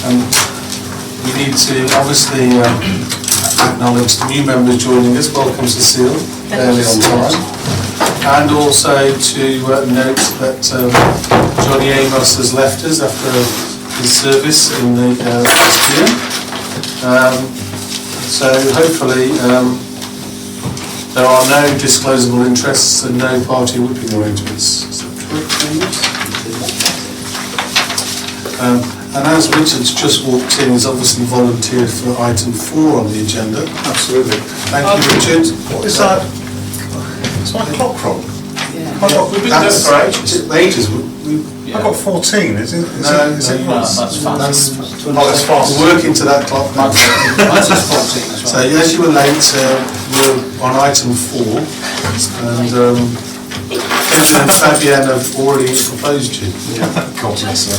And we need to obviously acknowledge the new members joining us. Welcome, Cecile, early on time. And also to note that Johnny Amos has left us after his service in the last year. So hopefully there are no disclosable interests and no party whipping arrangements. Is that correct? And as Richard's just walked in, he's obviously volunteered for item 4 on the agenda. Absolutely. Thank you, Richard. What is that? It's my clock wrong. We've been doing it for ages. I've got 14, is it? That's fast. That's fast. We're working to that clock now. That's 14 as well. So yes, you were late. We're on item 4, and Kendra and Fabienne have already proposed you. God bless her.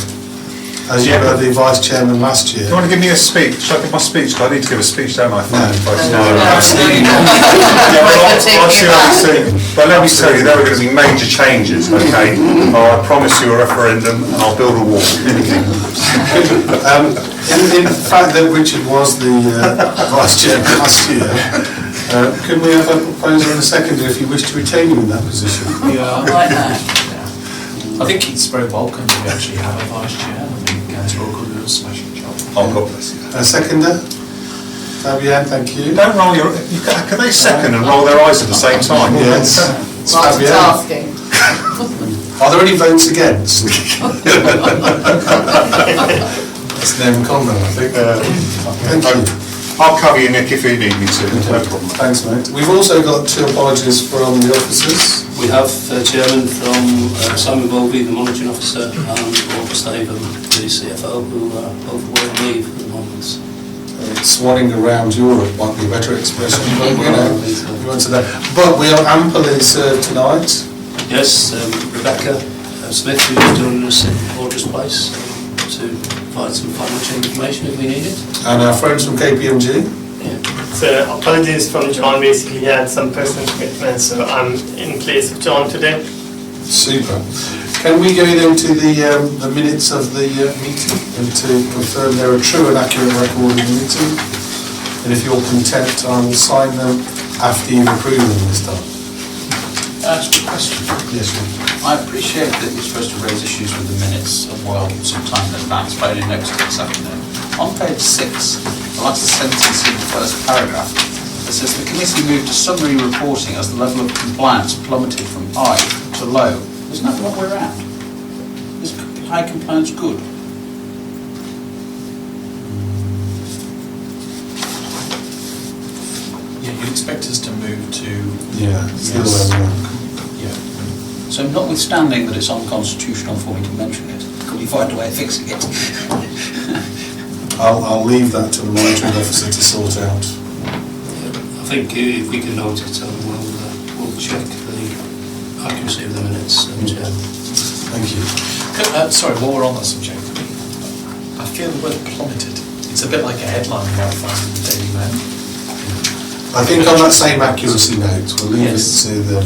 As you were the vice chairman last year. Do you want to give me a speech? Should I give my speech? I need to give a speech, don't I? No, absolutely not. I'll see what you see. But let me tell you, there are going to be major changes, okay? I promise you a referendum and I'll build a wall. In the fact that Richard was the vice chairman last year, can we have a proposal and a seconder if you wish to retain you in that position? Yeah, Like that. I think it's very welcome to actually have a vice chair. I think Councillor could do a smashing job. Oh, God bless you. A seconder? Fabienne, thank you. Don't roll your... Can they second and roll their eyes at the same time? Yes. Multitasking. Are there any votes against? That's Name Conlon, I think. Thank you. I'll cover you, Nick, if you need me to. No problem. Thanks, mate. We've also got 2 apologies from the officers. We have Chairman from Simon Bovey, the Monitoring Officer, and Walter Staven, the CFO, who are both away on leave at the moment. Swanning around Europe might be a better expression, but you know, we went to that. But we are amply served tonight. Yes, Rebecca Smith, who is joining us in Audrey's place to provide some financial information if we need it. And our friends from KPMG. So apologies from John, basically he had some personal commitments, so I'm in place of John today. Super. Can we go into the minutes of the meeting and to confirm they're a true and accurate record of the meeting? And if you're content, I will sign them after you approve them this time. That's a good question. Yes, sir. I appreciate that you're supposed to raise issues with the minutes some time in advance, but I only noticed it this afternoon. On page 6, the last sentence in the first paragraph, it says the committee moved to summary reporting as the level of compliance plummeted from high to low. Isn't that what we're at? Is high compliance good? Yeah, you expect us to move to... Yeah, yes. Yeah. So notwithstanding that it's unconstitutional for me to mention it, can we find a way of fixing it? I'll leave that to the monitoring officer to sort out. I think if we can note it, we'll check the accuracy of the minutes. And, Thank you. Sorry, while we're on that subject, I feel the word plummeted. It's a bit like a headline you might find in the Daily Mail. I think on that same accuracy note, we'll leave it to the...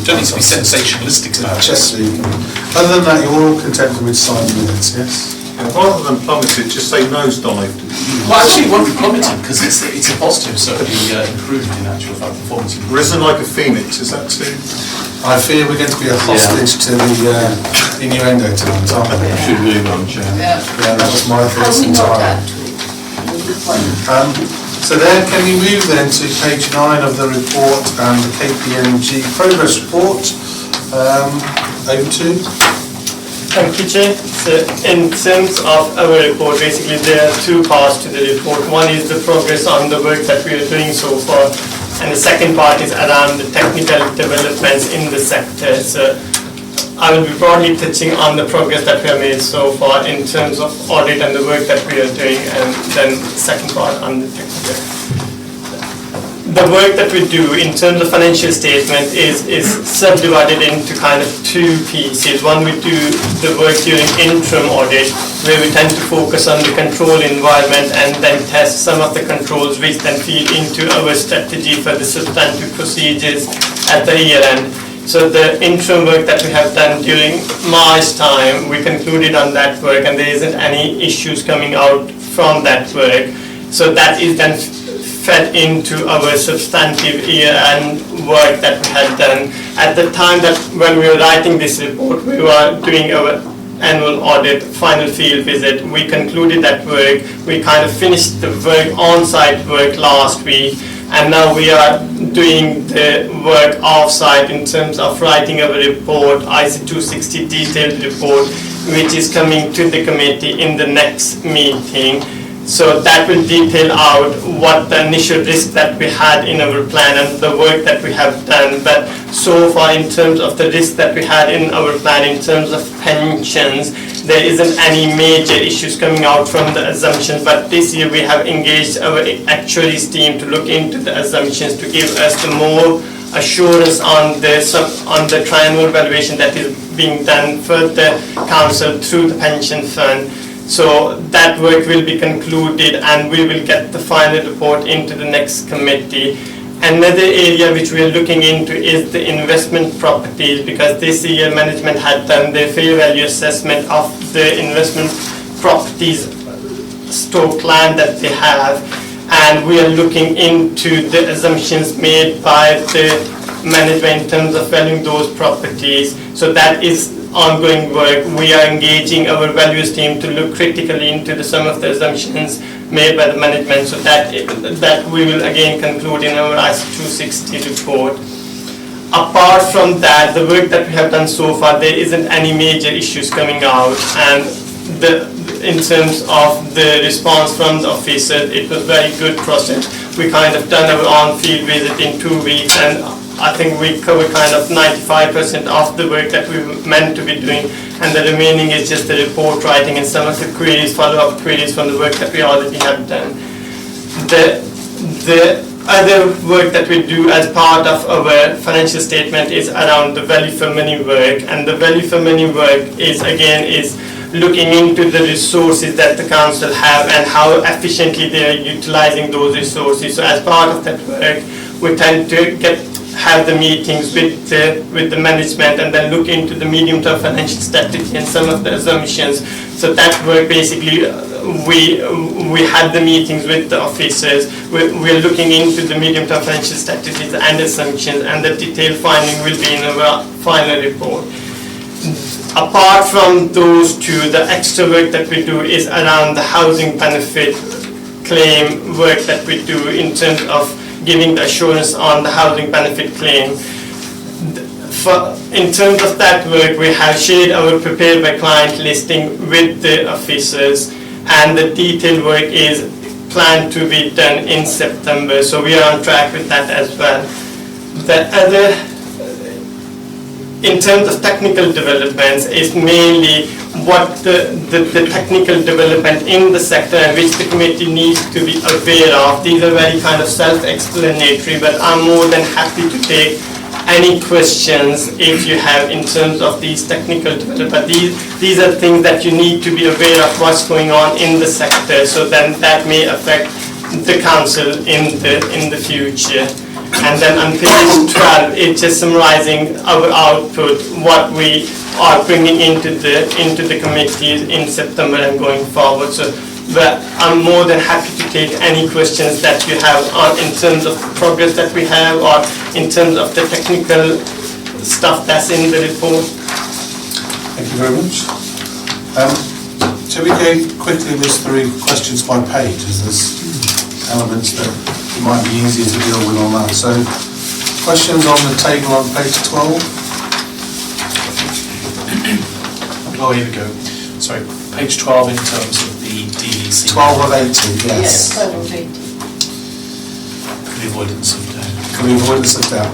You don't need to be sensationalistic about it. Just so you can... Other than that, you're all content with signing minutes, yes? Rather than plummeted, just say nosedived. Well, actually, it won't be plummeted because it's a positive, so it'll be improved in actual fact performance. Risen like a phoenix, is that too? I fear we're going to be a hostage to the innuendo tonight, aren't we? Should move on, Chair. Yeah. Yeah, that was my first Probably not entirely. actually. So there, can we move then to page 9 of the report and the KPMG progress report? Over to... Thank you, Chair. So in terms of our report, basically there are 2 parts to the report. One is the progress on the work that we are doing so far, and the second part is around the technical developments in the sector. So I will be broadly touching on the progress that we have made so far in terms of audit and the work that we are doing, and then the second part on the technical. The work that we do in terms of financial statement is subdivided into kind of 2 pieces. One, we do the work during interim audit, where we tend to focus on the control environment and then test some of the controls which then feed into our strategy for the substantive procedures at the year end. So the interim work that we have done during March time, we concluded on that work, and there isn't any issues coming out from that work. So that is then fed into our substantive year-end work that we had done. At the time that when we were writing this report, we were doing our annual audit, final field visit. We concluded that work. We kind of finished the work, on-site work last week, and now we are doing the work off-site in terms of writing our report, IC 260 detailed report, which is coming to the committee in the next meeting. So that will detail out what the initial risk that we had in our plan and the work that we have done. But so far, in terms of the risk that we had in our plan, in terms of pensions, there isn't any major issues coming out from the assumptions. But this year we have engaged our actuaries team to look into the assumptions to give us the more assurance on the triennial valuation that is being done for the council through the pension fund. So that work will be concluded and we will get the final report into the next committee. Another area which we are looking into is the investment properties, because this year management had done the fair value assessment of the investment properties stock land that they have, and we are looking into the assumptions made by the management in terms of valuing those properties. So that is ongoing work. We are engaging our values team to look critically into some of the assumptions made by the management, so that we will again conclude in our IC 260 report. Apart from that, the work that we have done so far, there isn't any major issues coming out, and in terms of the response from the officers, it was very good process. We kind of done our own field visit in 2 weeks, and I think we covered kind of 95% of the work that we meant to be doing, and the remaining is just the report writing and some of the queries, follow-up queries from the work that we already have done. The other work that we do as part of our financial statement is around the value for money work, and the value for money work is looking into the resources that the council have and how efficiently they are utilizing those resources. So as part of that work, we tend to have the meetings with the management and then look into the medium-term financial strategy and some of the assumptions. So that work basically, we had the meetings with the officers. We're looking into the medium-term financial strategies and assumptions, and the detailed finding will be in our final report. Apart from those two, the extra work that we do is around the housing benefit claim work that we do in terms of giving the assurance on the housing benefit claim. In terms of that work, we have shared our prepared by client listing with the officers, and the detailed work is planned to be done in September, so we are on track with that as well. The other, in terms of technical developments, is mainly what the technical development in the sector and which the committee needs to be aware of. These are very kind of self-explanatory, but I'm more than happy to take any questions if you have in terms of these technical development. These are things that you need to be aware of what's going on in the sector, so then that may affect the council in the future. And then on page 12, it's just summarizing our output, what we are bringing into the committees in September and going forward. So, but I'm more than happy to take any questions that you have in terms of progress that we have, or in terms of the technical stuff that's in the report. Thank you very much. Shall we go quickly whiz through questions by page, as there's elements that might be easier to deal with on that. So, questions on the table on page 12? Oh, here we go. Sorry, page 12 in terms of the DEC. 12 of 80, yes. Yes, 12 of 80. For the avoidance of doubt. For the avoidance of doubt.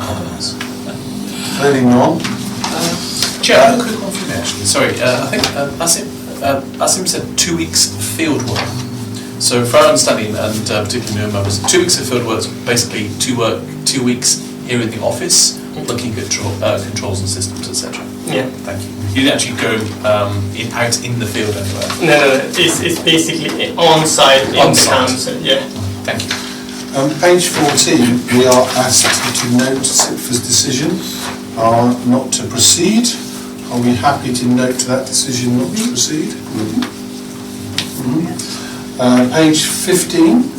Clearly wrong. Chair, I have a quick one for you actually. Sorry, I think Asim said 2 weeks field work. So for our understanding, and particularly new members, 2 weeks of field work is basically 2 weeks here in the office, looking at controls and systems, etc. Yeah. Thank you. You didn't actually go out in the field anywhere? No, it's basically on-site in the council, yeah. Thank you. Page 14, we are asked to note SIPFA's decision. are not to proceed. Are we happy to note that decision not to proceed? Page 15.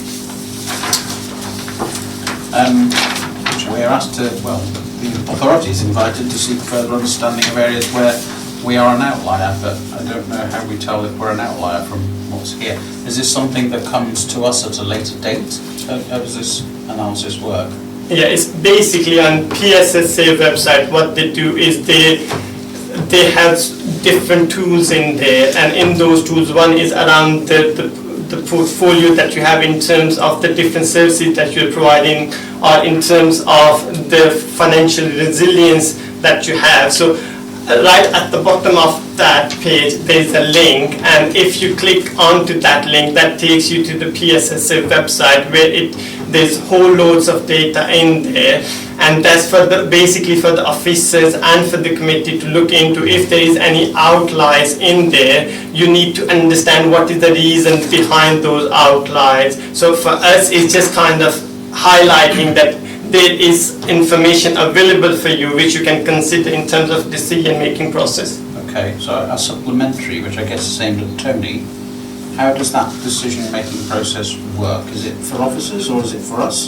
We are asked to, well, the authority is invited to seek further understanding of areas where we are an outlier, but I don't know how we tell if we're an outlier from what's here. Is this something that comes to us at a later date? How does this analysis work? Yeah, it's basically on PSSA website. What they do is they have different tools in there, and in those tools, one is around the portfolio that you have in terms of the different services that you're providing, or in terms of the financial resilience that you have. So right at the bottom of that page, there's a link, and if you click onto that link, that takes you to the PSSA website, where there's whole loads of data in there, and that's for basically for the officers and for the committee to look into. If there is any outliers in there, you need to understand what is the reason behind those outliers. So for us, it's just kind of highlighting that there is information available for you which you can consider in terms of decision-making process. Okay, so a supplementary, which I guess is aimed at Tony, how does that decision-making process work? Is it for officers or is it for us?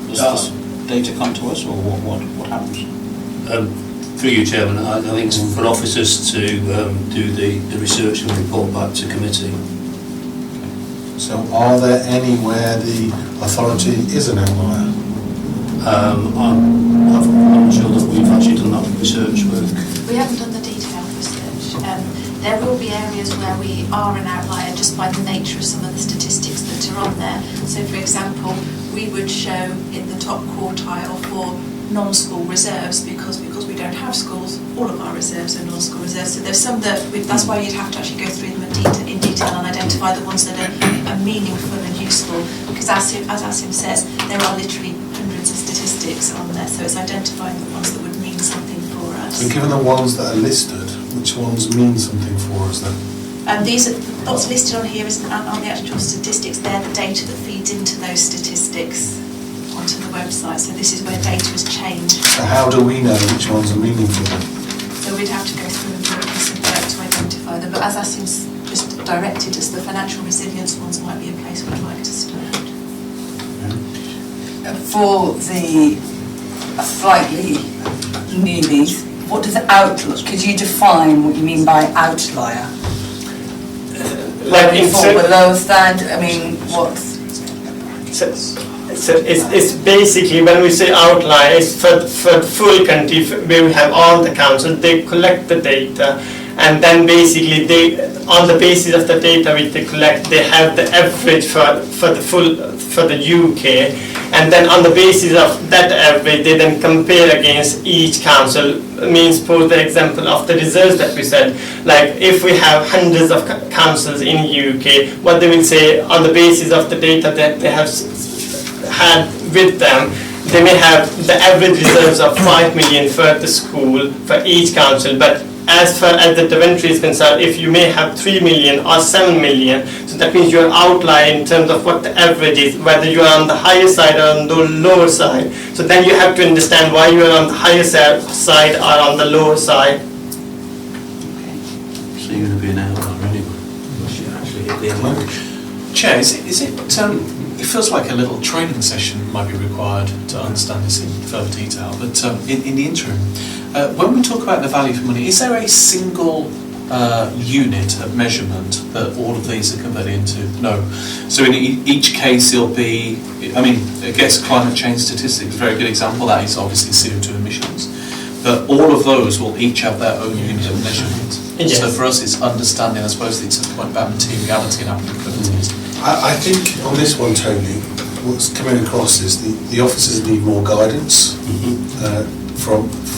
Does this data come to us, or what happens? Through you, Chairman, I think it's for officers to do the research and report back to committee. So are there anywhere the authority is an outlier? I'm not sure that we've actually done that research work. We haven't done the detailed research. There will be areas where we are an outlier just by the nature of some of the statistics that are on there. So for example, we would show in the top quartile for non-school reserves because we don't have schools. All of our reserves are non-school reserves. So there's some that's why you'd have to actually go through them in detail and identify the ones that are meaningful and useful. Because as Asim says, there are literally hundreds of statistics on there. So it's identifying the ones that would mean something for us. And given the ones that are listed, which ones mean something for us then? These are what's listed on here isn't on the actual statistics. They're the data that feeds into those statistics onto the website. So this is where data has changed. So how do we know which ones are meaningful then? So we'd have to go through and look at some work to identify them. But as Asim's just directed us, the financial resilience ones might be a place we'd like to start. For the slightly newbies, what does outlook? Could you define what you mean by outlier? Like below standard. I mean, what's? So it's basically when we say outlier, it's for the full country where we have all the councils. They collect the data, and then basically on the basis of the data which they collect, they have the average for the UK. And then on the basis of that average, they then compare against each council. Means, suppose the example of the reserves that we said, like if we have hundreds of councils in UK, what they will say on the basis of the data that they have had with them, they may have the average reserves of 5 million for the school for each council, but as far as the Daventry is concerned, if you may have 3 million or 7 million, so that means you're outlier in terms of what the average is, whether you are on the higher side or on the lower side. So then you have to understand why you are on the higher side or on the lower side. So you're going to be an outlier anyway. Unless you actually hit the average. Chair, it feels like a little training session might be required to understand this in further detail, but in the interim, when we talk about the value for money, is there a single unit of measurement that all of these are converted into? No. So in each case there'll be, I mean, I guess climate change statistics is a very good example. That is obviously CO2 emissions. But all of those will each have their own unit of measurement. Yes. So for us it's understanding, I suppose it's a point about materiality and applicability. I think on this one, Tony, what's coming across is the officers need more guidance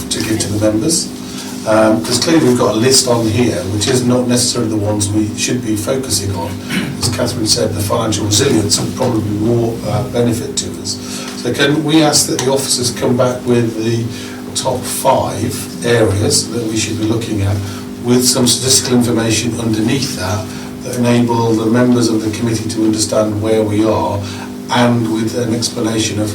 to give to the members. Because clearly we've got a list on here which is not necessarily the ones we should be focusing on. As Catherine said, the financial resilience would probably be more benefit to us. So can we ask that the officers come back with the top 5 areas that we should be looking at with some statistical information underneath that enable the members of the committee to understand where we are, and with an explanation of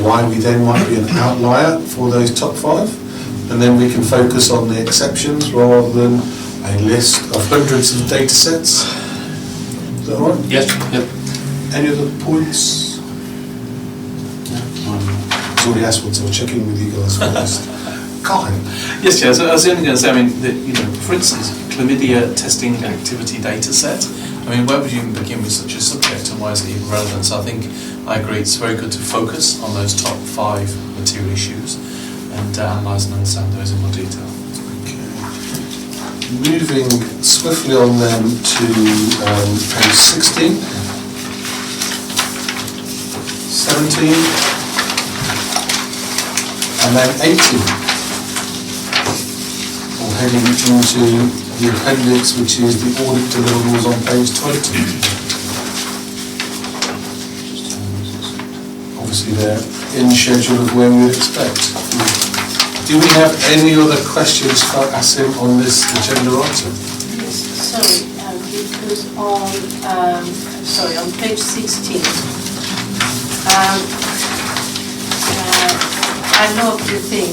why we then might be an outlier for those top 5. and then we can focus on the exceptions rather than a list of hundreds of data sets. Is that all right? Yes, yep. Any other points? I've already asked one, so I'll check in with you guys first. Colin? Yes, Chair, so I was only going to say, I mean, for instance, chlamydia testing activity data set, I mean, where would you even begin with such a subject and why is it even relevant? So I think, I agree, it's very good to focus on those top 5 material issues and analyse and understand those in more detail. Moving swiftly on then to page 16, 17, and then 18. All heading into the appendix, which is the audit deliverables on page 20. Obviously they're in schedule of where we would expect. Do we have any other questions for Asim on this agenda item? Yes, sorry, because on page 16, I love the thing,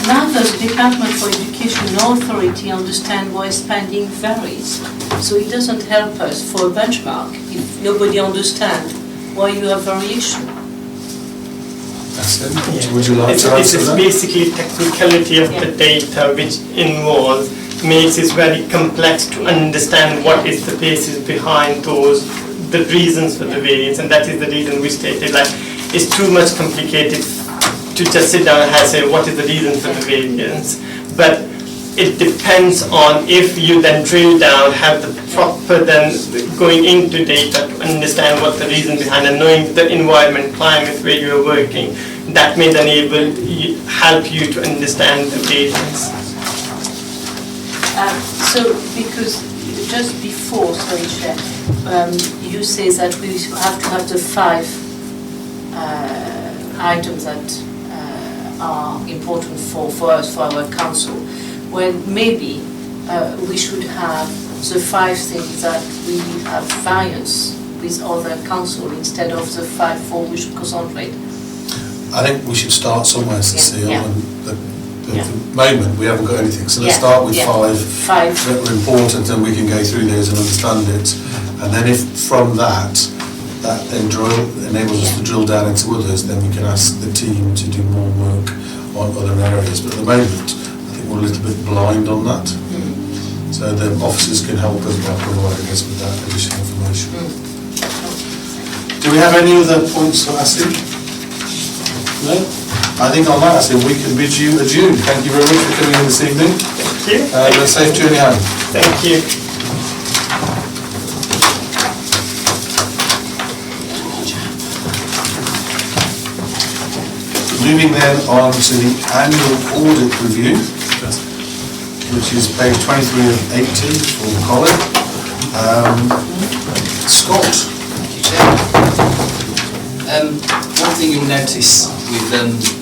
neither the Department for Education nor authority understand why spending varies. So it doesn't help us for a benchmark if nobody understands why you have variation. Yeah. Would you like to answer It's that? basically technicality of the data which involves, makes it very complex to understand what is the basis behind those, the reasons for the variance, and that is the reason we stated, like, it's too much complicated to just sit down and say what is the reason for the variance. But it depends on if you then drill down, have the proper then going into data to understand what the reason behind, and knowing the environment, climate where you are working, that may then help you to understand the variance. So, because just before, sorry, Chair, you say that we have to have the 5 items that are important for us, for our council. Well, maybe we should have the 5 things that we have variance with other council instead of the 5 for we should concentrate. I think we should start somewhere, Cecile, Yeah. and at the moment we haven't got anything, so let's Yeah. start with Yeah. 5 that are important, and we can go through those and understand it, and then if from that then enables us to drill down into others, then we can ask the team to do more work on other areas, but at the moment I think we're a little bit blind on that, so the officers can help us by providing us with that additional information. Do we have any other points for Asim? No? I think on that, Asim, we can bid you adieu. Thank you very much for coming in this evening. Thank you. And a safe journey home. Thank you. Moving then on to the annual audit review, which is page 23 of 80 for Colin. Scott. One thing you'll notice with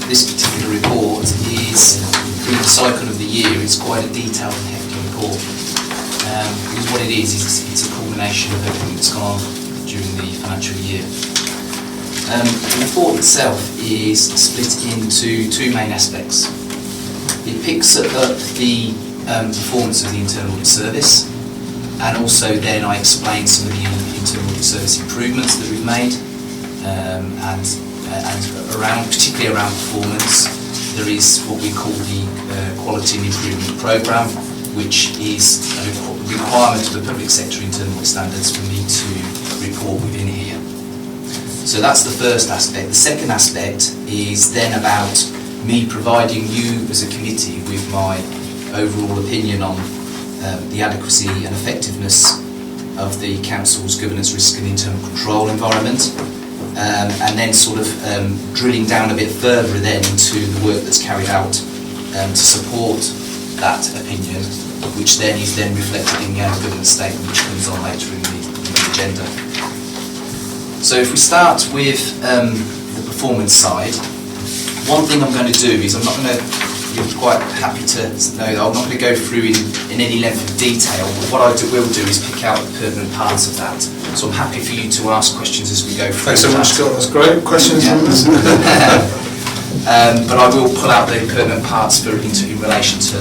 this particular report is through the cycle of the year it's quite a detailed and hefty report. Because what it is it's a culmination of everything that's gone on during the financial year. The report itself is split into 2 main aspects. It picks up the performance of the internal audit service, and also then I explain some of the internal audit service improvements that we've made, and particularly around performance. There is what we call the Quality and Improvement Programme, which is a requirement of the public sector internal audit standards for me to report within here. So that's the first aspect. The second aspect is then about me providing you as a committee with my overall opinion on the adequacy and effectiveness of the council's governance, risk and internal control environment, and then sort of drilling down a bit further then into the work that's carried out to support that opinion, which then is then reflected in the annual governance statement, which comes on later in the agenda. So if we start with the performance side, one thing I'm going to do is I'm not going to, you're quite happy to know that I'm not going to go through in any length of detail, but what I will do is pick out the pertinent parts of that. So I'm happy for you to ask questions as we go through. Thanks so much, Scott. That's great. Questions from us? but I will pull out the pertinent parts in relation to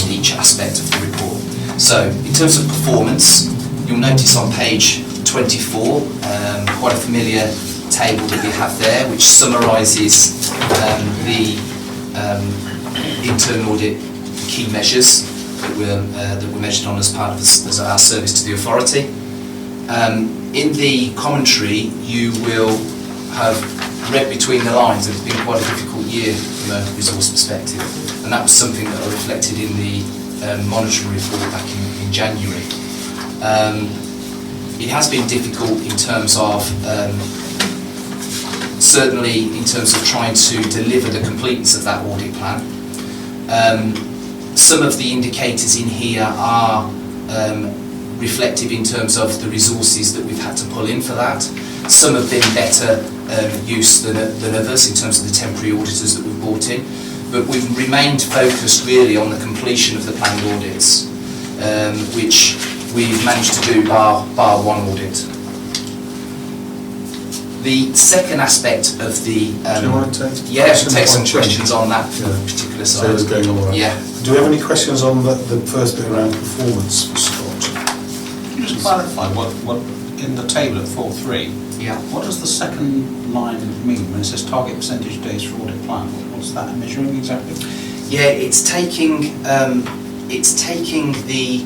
each aspect of the report. So, in terms of performance, you'll notice on page 24, quite a familiar table that we have there, which summarises the internal audit key measures that were measured on as part of as our service to the authority. In the commentary, you will have read between the lines that it's been quite a difficult year from a resource perspective, and that was something that I reflected in the monitoring report back in January. It has been difficult in terms of certainly in terms of trying to deliver the completeness of that audit plan. Some of the indicators in here are reflective in terms of the resources that we've had to pull in for that. Some have been better use than others in terms of the temporary auditors that we've brought in, but we've remained focused really on the completion of the planned audits, which we've managed to do bar one audit. The second aspect of the... do you want to take some questions on that particular side. So it's going on all right. Yeah. Do we have any questions on the first bit around performance, Scott? Can you just clarify what in the table at 4.3, Yeah. what does the second line mean when it says target percentage days for audit plan? What's that measuring exactly? Yeah, it's taking the...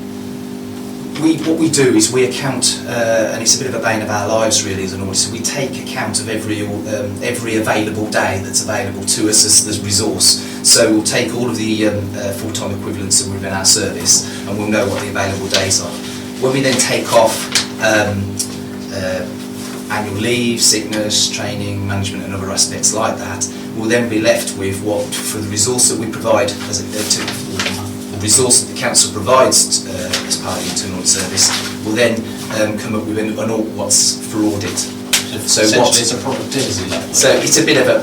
what we do is we account, and it's a bit of a bane of our lives really as an auditor, we take account of every available day that's available to us as the resource. So we'll take all of the full-time equivalents that were in our service, and we'll know what the available days are. When we then take off annual leave, sickness, training, management and other aspects like that, we'll then be left with what, for the resource that we provide as the resource that the council provides as part of the internal audit service, will then come up with what's for audit. So essentially it's a productivity level. So it's a bit of a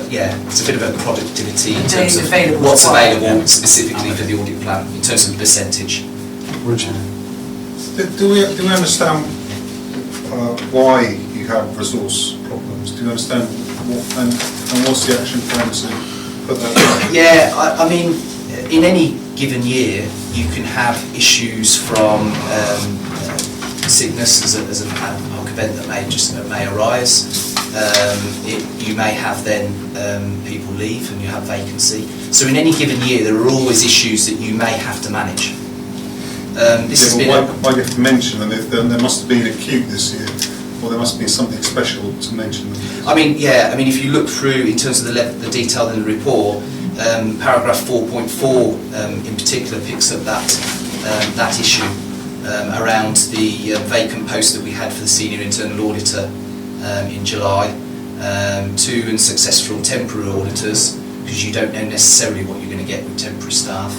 productivity in terms of available what's available specifically for the audit plan in terms of percentage. Richard? Do we understand why you have resource problems? Do you understand and what's the action plan to put that right? Yeah, I mean, in any given year, you can have issues from sickness as an ad hoc event that may arise. You may have then people leave and you have vacancy. So in any given year, there are always issues that you may have to manage. Why do you have to mention them? There must have been acute this year, or there must be something special to mention them. I mean, if you look through in terms of the detail in the report, paragraph 4.4 in particular picks up that issue around the vacant post that we had for the senior internal auditor in July, 2 unsuccessful temporary auditors, because you don't know necessarily what you're going to get with temporary staff.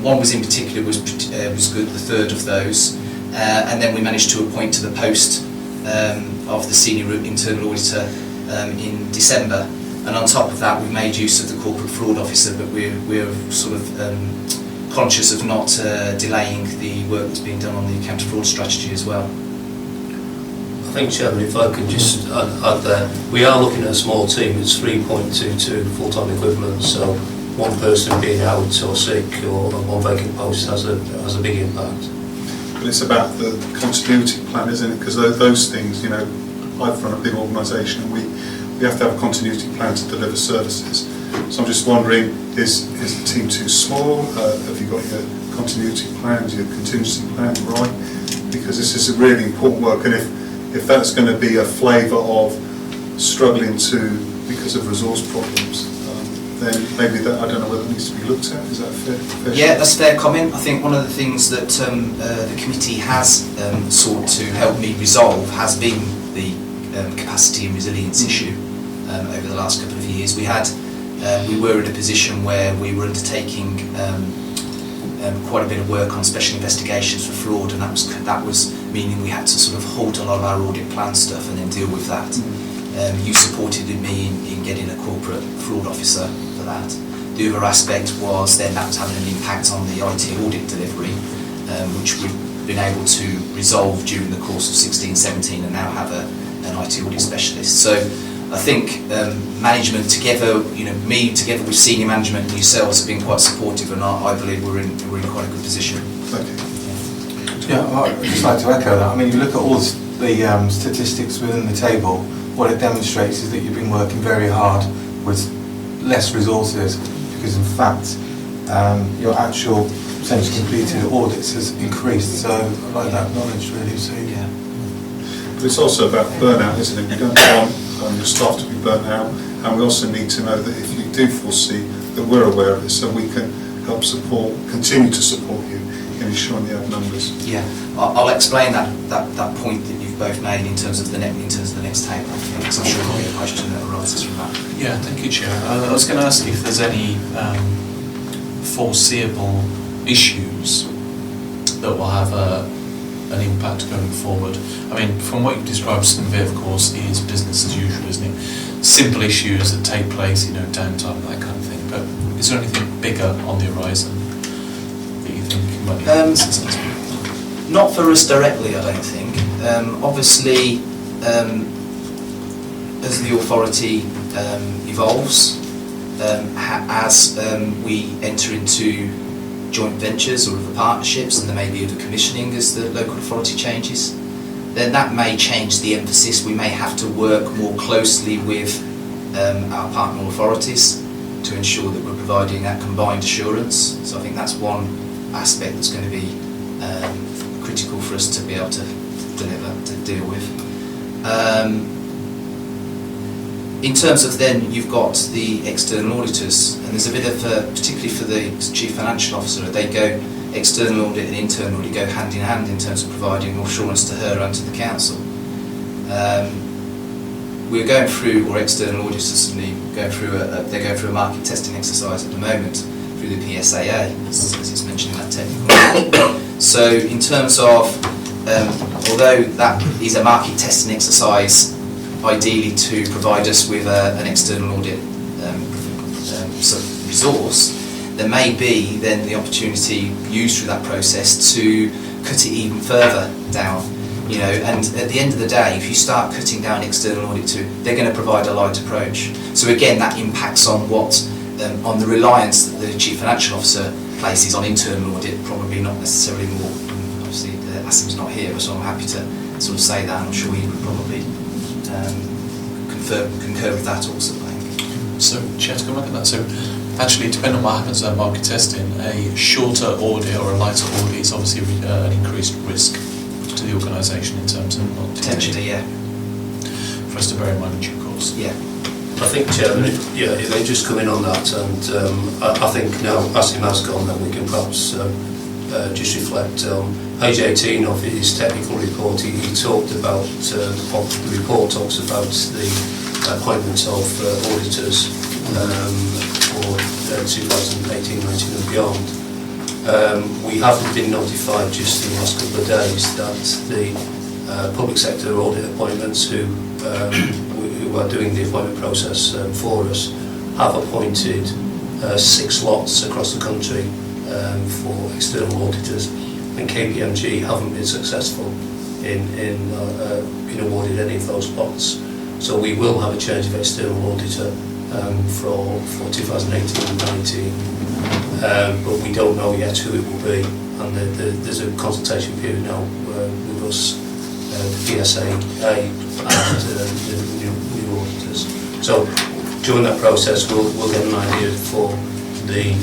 One was in particular was good, the third of those, and then we managed to appoint to the post of the senior internal auditor in December. And on top of that, we made use of the corporate fraud officer, but we're sort of conscious of not delaying the work that's being done on the counter fraud strategy as well. I think, Chairman, if I could just add there, we are looking at a small team. It's 3.22 full-time equivalents, so one person being out or sick or one vacant post has a big impact. But it's about the continuity plan, isn't it? Because those things, you know, I've run a big organisation and we have to have a continuity plan to deliver services. So I'm just wondering, is the team too small? Have you got your continuity plans, your contingency plan right? Because this is a really important work, and if that's going to be a flavour of struggling because of resource problems, then maybe that, I don't know whether it needs to be looked at. Is that fair? Yeah, that's a fair comment. I think one of the things that the committee has sought to help me resolve has been the capacity and resilience issue over the last couple of years. We were in a position where we were undertaking quite a bit of work on special investigations for fraud, and that was meaning we had to sort of halt a lot of our audit plan stuff and then deal with that. You supported me in getting a corporate fraud officer for that. The other aspect was then that was having an impact on the IT audit delivery, which we've been able to resolve during the course of 16-17 and now have an IT audit specialist. So I think management together, me together with senior management and yourselves have been quite supportive, and I believe we're in quite a good position. Thank you. Yeah, I'd just like to echo that. I mean, you look at all the statistics within the table, what it demonstrates is that you've been working very hard with less resources, because in fact your actual percentage completed audits has increased, so I like that knowledge really. So yeah. But it's also about burnout, isn't it? You don't want your staff to be burnt out, and we also need to know that if you do foresee that we're aware of it, so we can help continue to support you in ensuring you have numbers. Yeah, I'll explain that point that you've both made in terms of the next table, because I'm sure there'll be a question that arises from that. Yeah, thank you, Chair. I was going to ask if there's any foreseeable issues that will have an impact going forward. I mean, from what you've described, some of it, of course, is business as usual, isn't it? Simple issues that take place, downtime, that kind of thing. But is there anything bigger on the horizon that you think might be successful? Not for us directly, I don't think. Obviously, as the authority evolves, as we enter into joint ventures or other partnerships, and there may be other commissioning as the local authority changes, then that may change the emphasis. We may have to work more closely with our partner authorities to ensure that we're providing that combined assurance. So I think that's one aspect that's going to be critical for us to be able to deliver, to deal with. In terms of then, you've got the external auditors, and there's a bit of, particularly for the Chief Financial Officer, they go, external audit and internal audit go hand in hand in terms of providing assurance to her and to the council. We're going through, or external auditors going through they're going through a market testing exercise at the moment through the PSAA, as it's mentioned in that technical. So in terms of, although that is a market testing exercise, ideally to provide us with an external audit resource, there may be then the opportunity used through that process to cut it even further down. And at the end of the day, if you start cutting down external audit they're going to provide a light approach. So again, that impacts on on the reliance that the Chief Financial Officer places on internal audit, probably not necessarily more. Obviously, Asim's not here, so I'm happy to sort of say that. I'm sure he would probably concur with that also, I think. So, Chair, to come back on that, so actually, depending on what happens at market testing, a shorter audit or a lighter audit is obviously an increased risk to the organisation in terms of potentially, yeah. For us to bear in mind in due course. Yeah. I think, Chairman, if I just come in on that, and I think now Asim has gone, then we can perhaps just reflect on page 18 of his technical report. He talked about, the report talks about the appointment of auditors for 2018-19 and beyond. We haven't been notified just in the last couple of days that the public sector audit appointments who are doing the appointment process for us have appointed 6 lots across the country for external auditors, and KPMG haven't been successful in being awarded any of those lots. So we will have a change of external auditor for 2018 and 19, but we don't know yet who it will be, and there's a consultation period now with us, the PSAA and the new auditors. So during that process we'll get an idea for the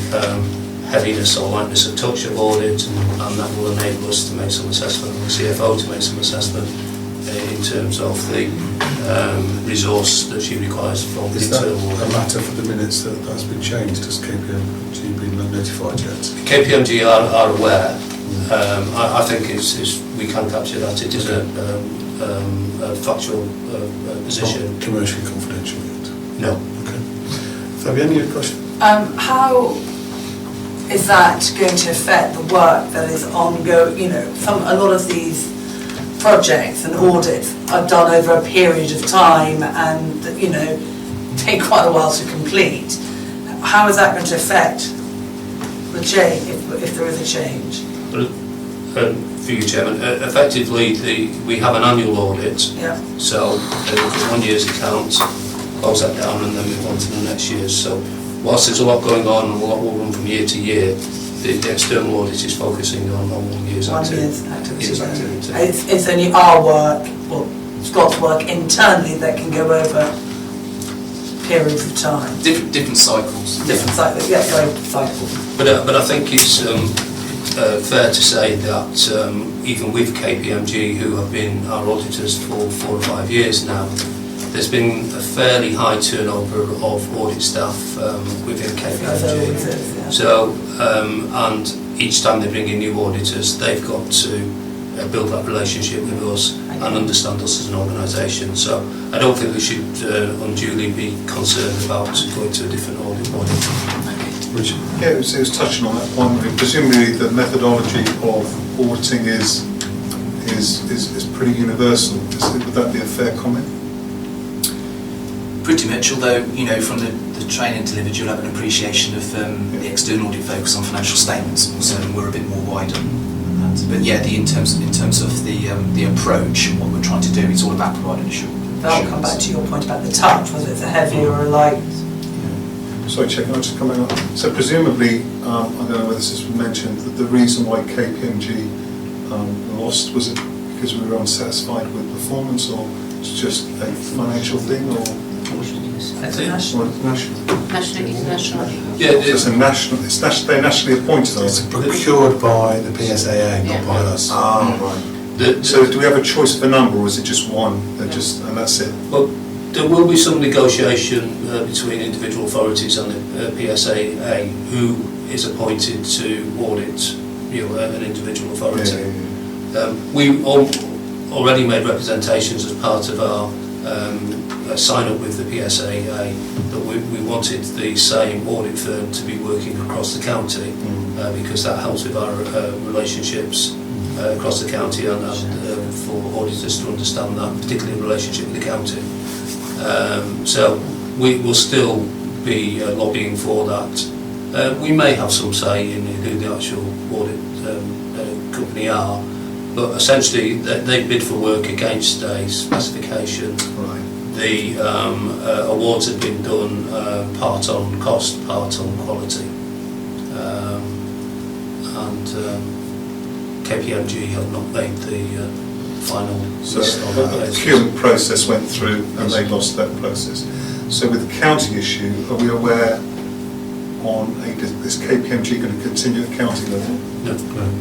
heaviness or lightness of touch of audit, and that will enable us to make some assessment, and the CFO to make some assessment in terms of the resource that she requires from the internal audit. Is that a matter for the minutes that has been changed? Has KPMG been notified yet? KPMG are aware. I think we can capture that. It is a factual position. Not commercially confidential yet? No. Okay. Fabienne, you have a question? How is that going to affect the work that is ongoing? A lot of these projects and audits are done over a period of time and take quite a while to complete. How is that going to affect the change, if there is a change? For you, Chairman, effectively we have an annual audit. Yeah. So they look at 1 year's accounts, close that down and then move on to the next year. So whilst there's a lot going on and a lot will run from year to year, the external audit is focusing on 1 year's activity. It's only our work, or Scott's work internally that can go over periods of time. Different cycles. Different cycles, yeah, cycles. But I think it's fair to say that even with KPMG, who have been our auditors for 4 or 5 years now, there's been a fairly high turnover of audit staff within KPMG. So, and each time they bring in new auditors, they've got to build that relationship with us and understand us as an organisation. So I don't think we should unduly be concerned about going to a different audit body. Richard? Yeah, it was touching on that point. Presumably the methodology of auditing is pretty universal. Would that be a fair comment? Pretty much, although, you know, from the training delivered, you'll have an appreciation of the external audit focus on financial statements, so we're a bit more wider than that. But yeah, in terms of the approach, what we're trying to do, it's all about providing assurance. That'll come back to your point about the touch, whether it's a heavy or a light. Sorry, Chair, can I just come in on? So presumably, I don't know whether this has been mentioned, that the reason why KPMG lost, was it because we were unsatisfied with performance, or it's just a financial thing, or? National. International. Yeah, It's a national. They're nationally appointed. It's procured by the PSAA, not by us. Ah, right. So do we have a choice of a number, or is it just one? And that's it. Well, there will be some negotiation between individual authorities and the PSAA, who is appointed to audit, an individual authority. We already made representations as part of our sign up with the PSAA that we wanted the same audit firm to be working across the county, because that helps with our relationships across the county, and for auditors to understand that, particularly in relationship with the county. So we will still be lobbying for that. We may have some say in who the actual audit company are, but essentially they bid for work against a specification. Right. The awards have been done part on cost, part on quality, and KPMG have not made the final list on that The basis. procurement process went through and they lost that process. So with the county issue, are we aware is KPMG going to continue at county level?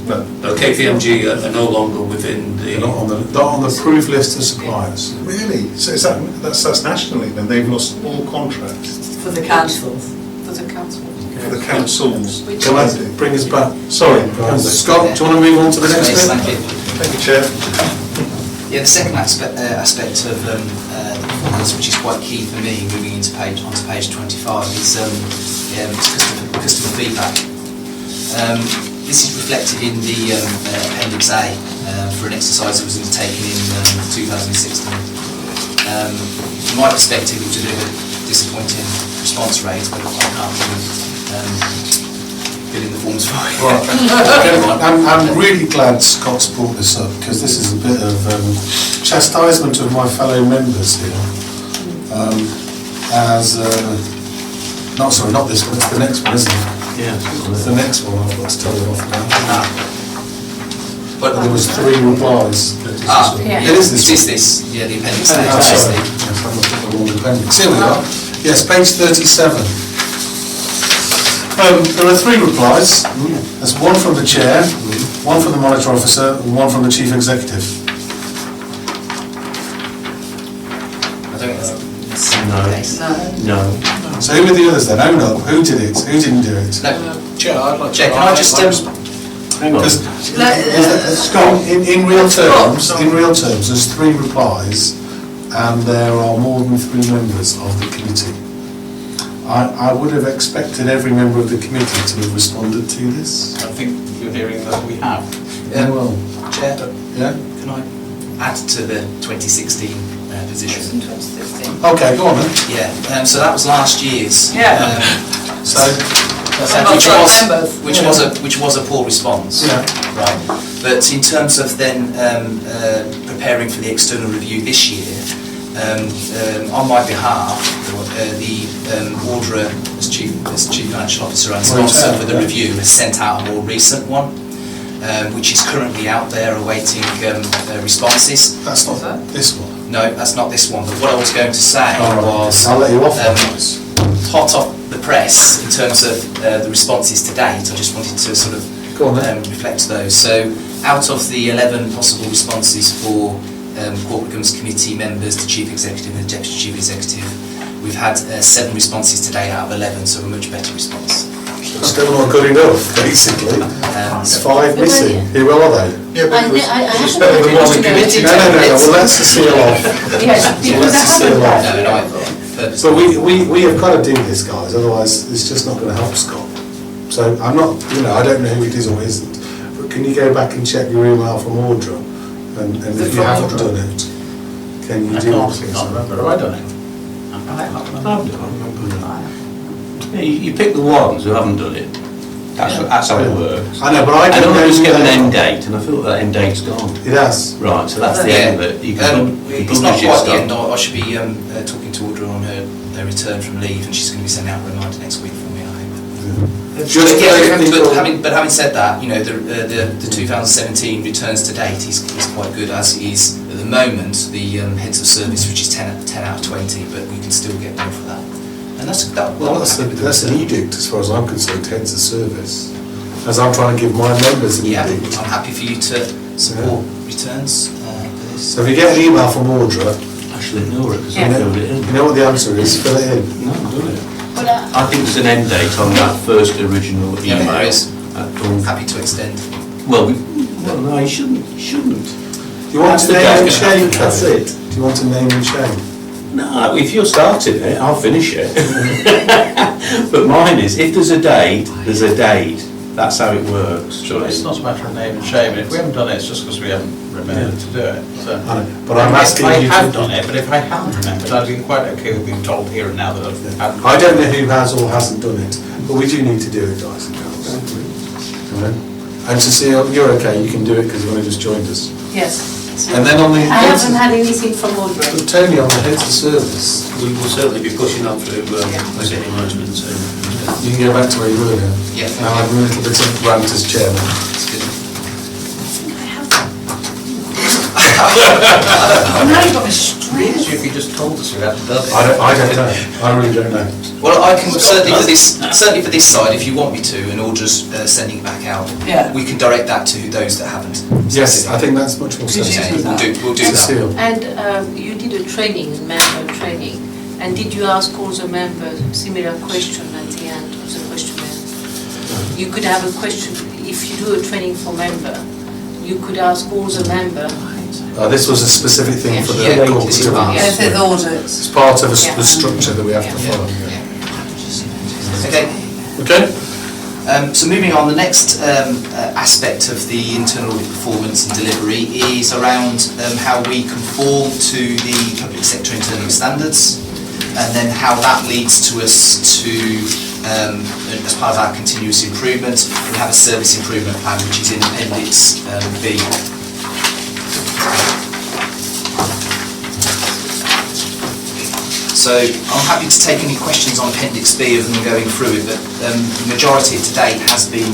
No, KPMG are no longer within the... They're not on the approved list of suppliers. Really? So that's nationally then? They've lost all contracts? For the councils. For the council. For the councils? Can I bring us back? Sorry. Scott, do you want to move on to the next Yes, bit? thank you. Thank you, Chair. Yeah, the second aspect of the performance, which is quite key for me, moving onto page 25, is customer feedback. This is reflected in the Appendix A for an exercise that was undertaken in 2016. From my perspective, it was a bit of a disappointing response rate, but I can't really fill in the forms for you. Right. I'm really glad Scott's brought this up, because this is a bit of chastisement of my fellow members here. Not this one, it's the next one, isn't it? Yeah. It's the next one I've got to tell you off now. But There was 3 replies. Yeah. It is this one. Yeah, the Appendix A. Oh, sorry. Yes, I'm looking at the wrong appendix. Here we are. Yes, page 37. There are 3 replies. There's one from the chair, one from the monitor officer, and one from the chief executive. I don't think that's No. So who were the others then? Own up. Who did it? Who didn't do it? Chair, I'd like to... Chair, can I just... Hang on. Scott, in real terms, there's 3 replies, and there are more than 3 members of the committee. I would have expected every member of the committee to have responded to this. I think you're hearing that we have. Well, Chair, yeah. can I add to the 2016 position? 2016. Okay, go on then. Yeah, so that was last year's. Yeah. Which was a poor response. Yeah. Right. But in terms of then preparing for the external review this year, on my behalf, the Orderer, as Chief Financial Officer and sponsor for the review, has sent out a more recent one, which is currently out there awaiting responses. That's not this one. No, that's not this one, but what I was going to say was I'll let you off on this. hot off the press in terms of the responses to date. I just wanted to sort of Go on then. reflect those. So out of the 11 possible responses for Corporate Governance Committee members to Chief Executive and Deputy Chief Executive, we've had 7 responses today out of 11, so a much better response. Still not good enough, basically. It's 5 missing. Who are they? Yeah, but it was- I It's haven't better than wanted one to know. committee. No, well, let's seal off. Yes, because I Let's seal haven't off. done. No, purposely. But we have got to do this, guys, otherwise it's just not going to help Scott. So I'm not, I don't know who it is or isn't, but can you go back and check your email from Audra? And if you haven't done it, can you do it? I can't remember, have I done it? You pick the ones who haven't done it. That's how it works. I know, but I And don't then know. we just get an end date, and I feel that end date's gone. It has. Right, so that's the end of it. You can It's not quite the end. I should be talking to Audra on her return from leave, and she's going to be sending out a reminder next week for me, I hope. But having said that, the 2017 returns to date is quite good, as is at the moment the heads of service, which is 10 out of 20, but we can still get more for that. And that's an edict as far as I'm concerned, heads of service. As I'm trying to give my members an yeah, edict. I'm happy for you to support returns for this. So if you get an email from Audra, Actually, no, because I filled it in. you know what the answer is, fill it in. No, I've done it. But I think there's an end date on that first original Yeah, email. there is. Done. Happy to extend. Well, no, you shouldn't. Do you want That's to the name and date. shame? That's it. Do you want to name and shame? No, if you're starting it, I'll finish it. But mine is, if there's a date, there's a date. That's how it works. Sure, it's not a matter of name and shame, and if we haven't done it, it's just because we haven't remembered to do it. So. I know, but I'm asking you I have to... done it, but if I haven't remembered, I'd be quite okay with being told here and now that I haven't. I don't know who has or hasn't done it, but we do need to do it, guys and girls. You know? And Cecile, you're okay, you can do it because you've only just joined us. yes. And then on the... I haven't had anything from Audrey. But Tony, on the heads of service, We will certainly be pushing that through getting management soon. you can go back to where you were now. Yeah. Now I'm a little bit of rant as chairman. That's good. Now you've got me straight. If you just told us you hadn't done it. I don't know, I really don't know. Well, I can certainly for this side, if you want me to, and Audra's sending it back out, Yeah. we can direct that to those that haven't. Yes, I think that's much more Could you sensible. do We'll do that. Cecile. And you did a training, member training, and did you ask all the members similar question at the end of the questionnaire? You could have a question, if you do a training for member, you could ask all the member. This was a specific thing for the Yeah, corporate this is part. governance. Yes, it's audits. It's part of Yeah. the structure that we have to follow. Okay. Okay? So moving on, the next aspect of the internal audit performance and delivery is around how we conform to the public sector internal standards, and then how that leads to us to, as part of our continuous improvement, we have a service improvement plan which is in Appendix B. So I'm happy to take any questions on Appendix B of them going through it, but the majority to date has been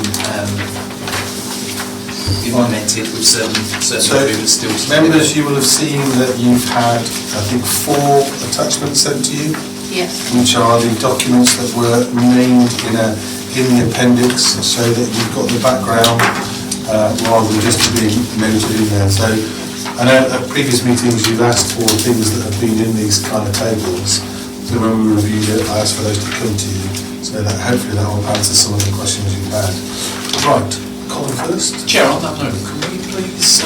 implemented with certain improvements still to deliver. Members, you will have seen that you've had, I think, 4 attachments sent to you, Yes. which are the documents that were named in the appendix, so that you've got the background rather than just being noted in there. So I know at previous meetings you've asked for things that have been in these kind of tables. So when we reviewed it, I asked for those to come to you, so that hopefully that will answer some of the questions you've had. Right, Colin first. Chair, on that note, can we please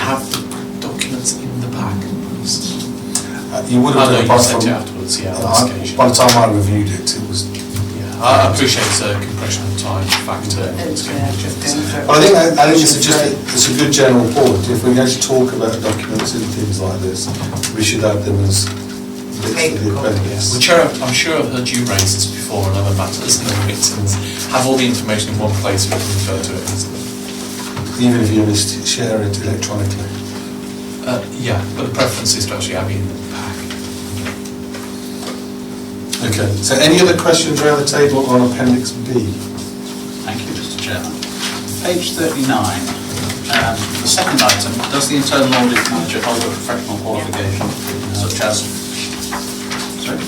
have the documents in the pack, please? You would I have know done you apart sent from- it afterwards, yeah, on this occasion. by the time I reviewed it, it was... Yeah, I appreciate the compression of time factor. It's, yeah, Well, I think it's a good general point. If we're going to talk about documents and things like this, we should have them as bits of the appendix. Well, Chair, I'm sure I've heard you raise this before on other matters in the meetings. Have all the information in one place so we can refer to it easily. Even if you share it electronically. Yeah, but the preference is to actually have it in the pack. Okay, so any other questions around the table on Appendix B? Thank you, Mr. Chairman. Page 39, the second item, does the internal audit manager hold a professional qualification such as? Sorry?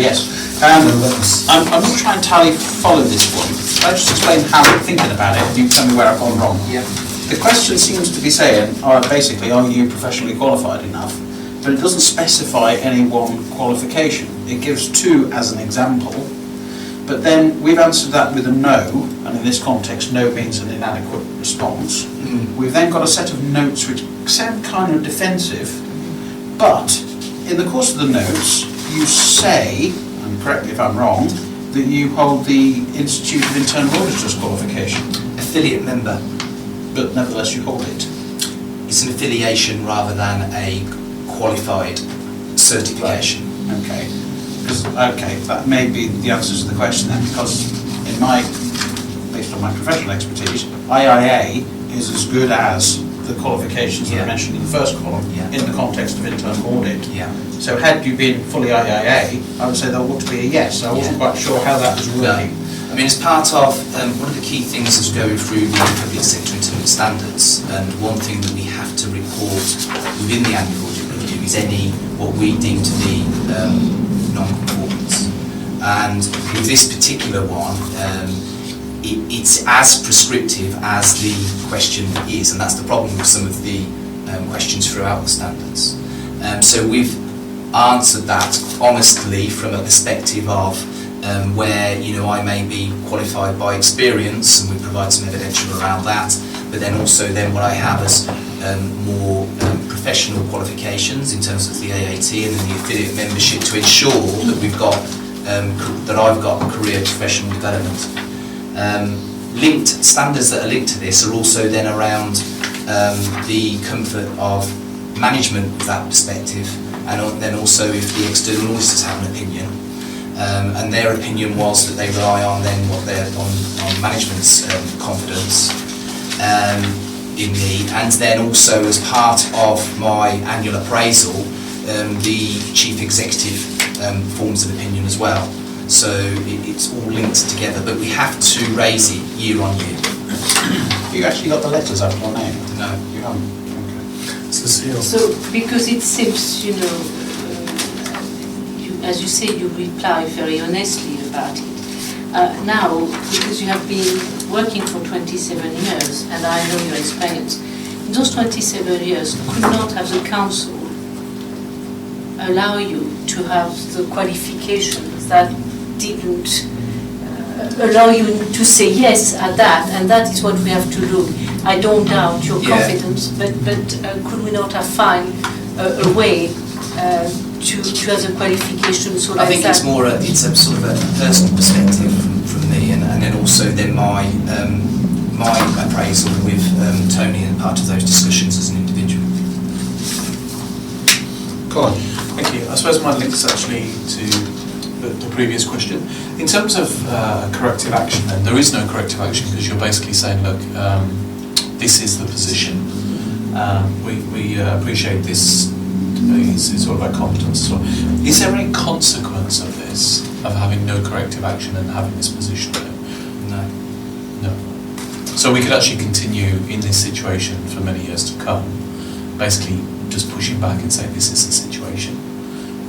Yes. I'm going to try and follow this one. Can I just explain how I'm thinking about it and you tell me where I've gone wrong? Yeah. The question seems to be saying, basically, are you professionally qualified enough? But it doesn't specify any one qualification. It gives two as an example, but then we've answered that with a no, and in this context, no means an inadequate response. We've then got a set of notes which sound kind of defensive, but in the course of the notes, you say, and correct me if I'm wrong, that you hold the Institute of Internal Auditors qualification. Affiliate member. But nevertheless, you hold it. It's an affiliation rather than a qualified certification. Okay. Okay, that may be the answer to the question then, because based on my professional expertise, IIA is as good as the qualifications that are mentioned in the first column in the context of internal audit. Yeah. So had you been fully IIA, I would say there ought to be a yes. I wasn't quite sure how that was working. I mean, as part of, one of the key things is going through the public sector internal standards, and one thing that we have to report within the annual audit review is any, what we deem to be non-conformance. And with this particular one, it's as prescriptive as the question is, and that's the problem with some of the questions throughout the standards. So we've answered that honestly from a perspective of where I may be qualified by experience, and we provide some evidential around that, but then also what I have as more professional qualifications in terms of the AAT and then the affiliate membership to ensure that we've got that I've got career professional development. Linked standards that are linked to this are also then around the comfort of management with that perspective, and then also if the external auditors have an opinion. And their opinion was that they rely on then on management's confidence in me, and then also as part of my annual appraisal, the chief executive forms an opinion as well. So it's all linked together, but we have to raise it year on year. You actually got the letters out your name? No. You haven't? Okay. Cecile. So, because it seems, as you say, you reply very honestly about it. Now, because you have been working for 27 years, and I know your experience, in those 27 years, could not have the council allow you to have the qualifications that didn't allow you to say yes at that, and that is what we have to look. I don't doubt your confidence, but could we not have found a way to have the qualification so I think it's more it's a sort of a personal perspective from me, and then also then my appraisal with Tony and part of those discussions as an individual. Go on. Thank you. I suppose my link is actually to the previous question. In terms of corrective action, then there is no corrective action because you're basically saying, look, this is the position. We appreciate this. It's all about competence as well. Is there any consequence of this, of having no corrective action and having this position? No. No. So we could actually continue in this situation for many years to come, basically just pushing back and saying this is the situation.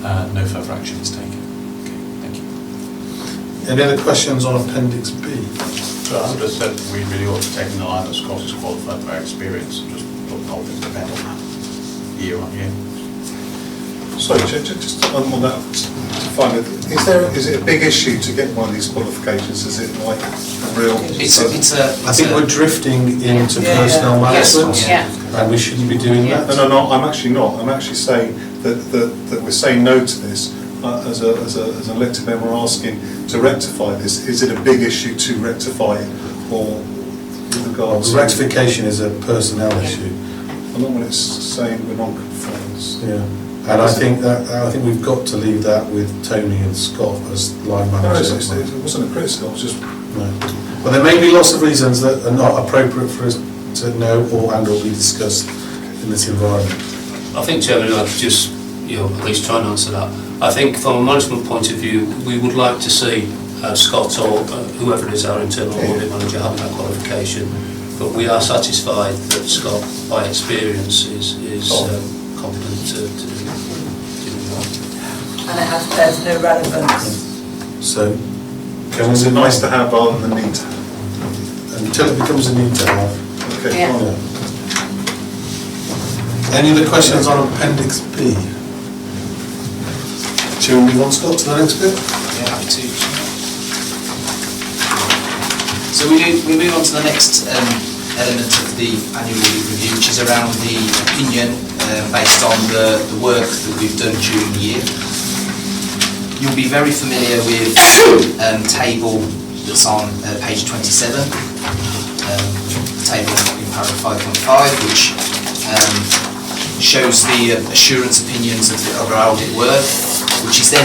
No further action is taken. Okay, thank you. Any other questions on Appendix B? So I just said we really ought to take in the line that Scott is qualified by experience and just put the whole thing to bed on that, year on year. Sorry, just on that, to find it, is it a big issue to get one of these qualifications? Is it like a real... I think we're drifting into personnel management, and we shouldn't be doing that. No, I'm actually not. I'm actually saying that we're saying no to this. As an elected member, we're asking to rectify this. Is it a big issue to rectify it, or with regards to... Rectification is a personnel issue. I'm not when it's saying we're non-conformance. Yeah. And I think we've got to leave that with Tony and Scott as line managers. No, it wasn't a criticism, it was just... No. Well, there may be lots of reasons that are not appropriate for us to know or be discussed in this environment? I think, Chairman, I could just, at least try and answer that. I think from a management point of view, we would like to see Scott or whoever is our internal audit manager having that qualification, but we are satisfied that Scott, by experience, is competent to do that. And there's no relevance. So, Is it nice to have rather than need to have? until it becomes a need to have. Okay, Yeah. fine. Any other questions on Appendix B? Shall we move on, Scott, to the next bit? Yeah, happy to. So we move on to the next element of the annual audit review, which is around the opinion based on the work that we've done during the year. You'll be very familiar with the table that's on page 27, the table in paragraph 5.5, which shows the assurance opinions of our audit work, which is then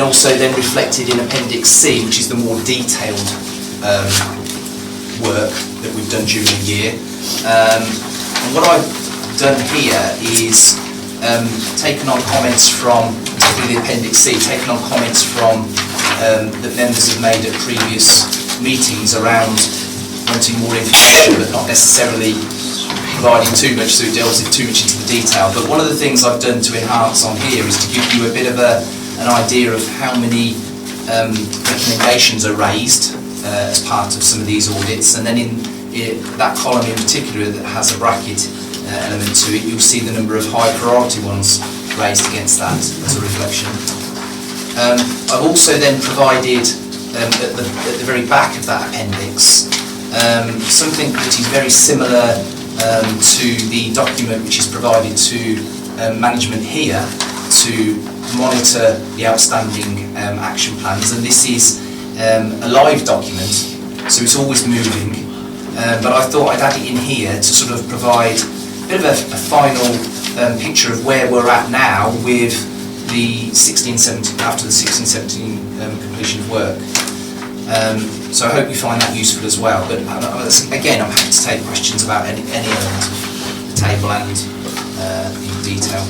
also reflected in Appendix C, which is the more detailed work that we've done during the year. And what I've done here is taken on comments from, particularly the Appendix C, taken on comments from that members have made at previous meetings around wanting more information, but not necessarily providing too much, so it delves too much into the detail. But one of the things I've done to enhance on here is to give you a bit of an idea of how many recommendations are raised as part of some of these audits, and then in that column in particular that has a bracket element to it, you'll see the number of high priority ones raised against that as a reflection. I've also then provided at the very back of that appendix something that is very similar to the document which is provided to management here to monitor the outstanding action plans, and this is a live document, so it's always moving, but I thought I'd add it in here to sort of provide a bit of a final picture of where we're at now with the 16-17, after the 16-17 completion of work. So I hope you find that useful as well, but again I'm happy to take questions about any element of the table and in detail.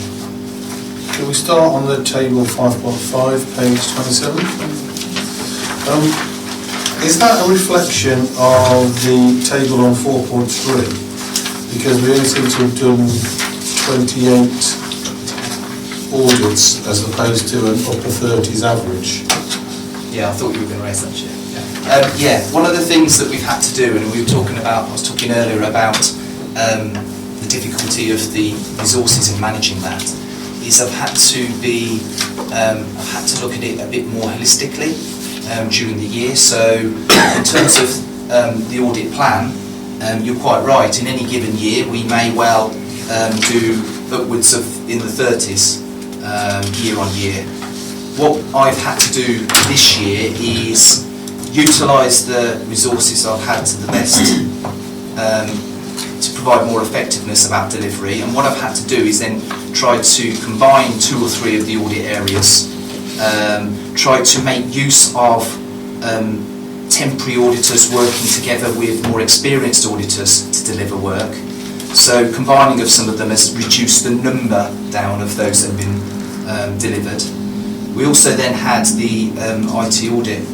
Can we start on the table 5.5, page 27? Is that a reflection of the table on 4.3? Because we only seem to have done 28 audits as opposed to an upper 30s average. Yeah, I thought you were going to raise that, yeah. One of the things that we've had to do, and we were talking about, I was talking earlier about the difficulty of the resources in managing that, is I've had to look at it a bit more holistically during the year. So in terms of the audit plan, you're quite right, in any given year we may well do upwards of in the 30s year on year. What I've had to do this year is utilise the resources I've had to the best to provide more effectiveness about delivery, and what I've had to do is then try to combine 2 or 3 of the audit areas, try to make use of temporary auditors working together with more experienced auditors to deliver work. So combining of some of them has reduced the number down of those that have been delivered. We also then had the IT audit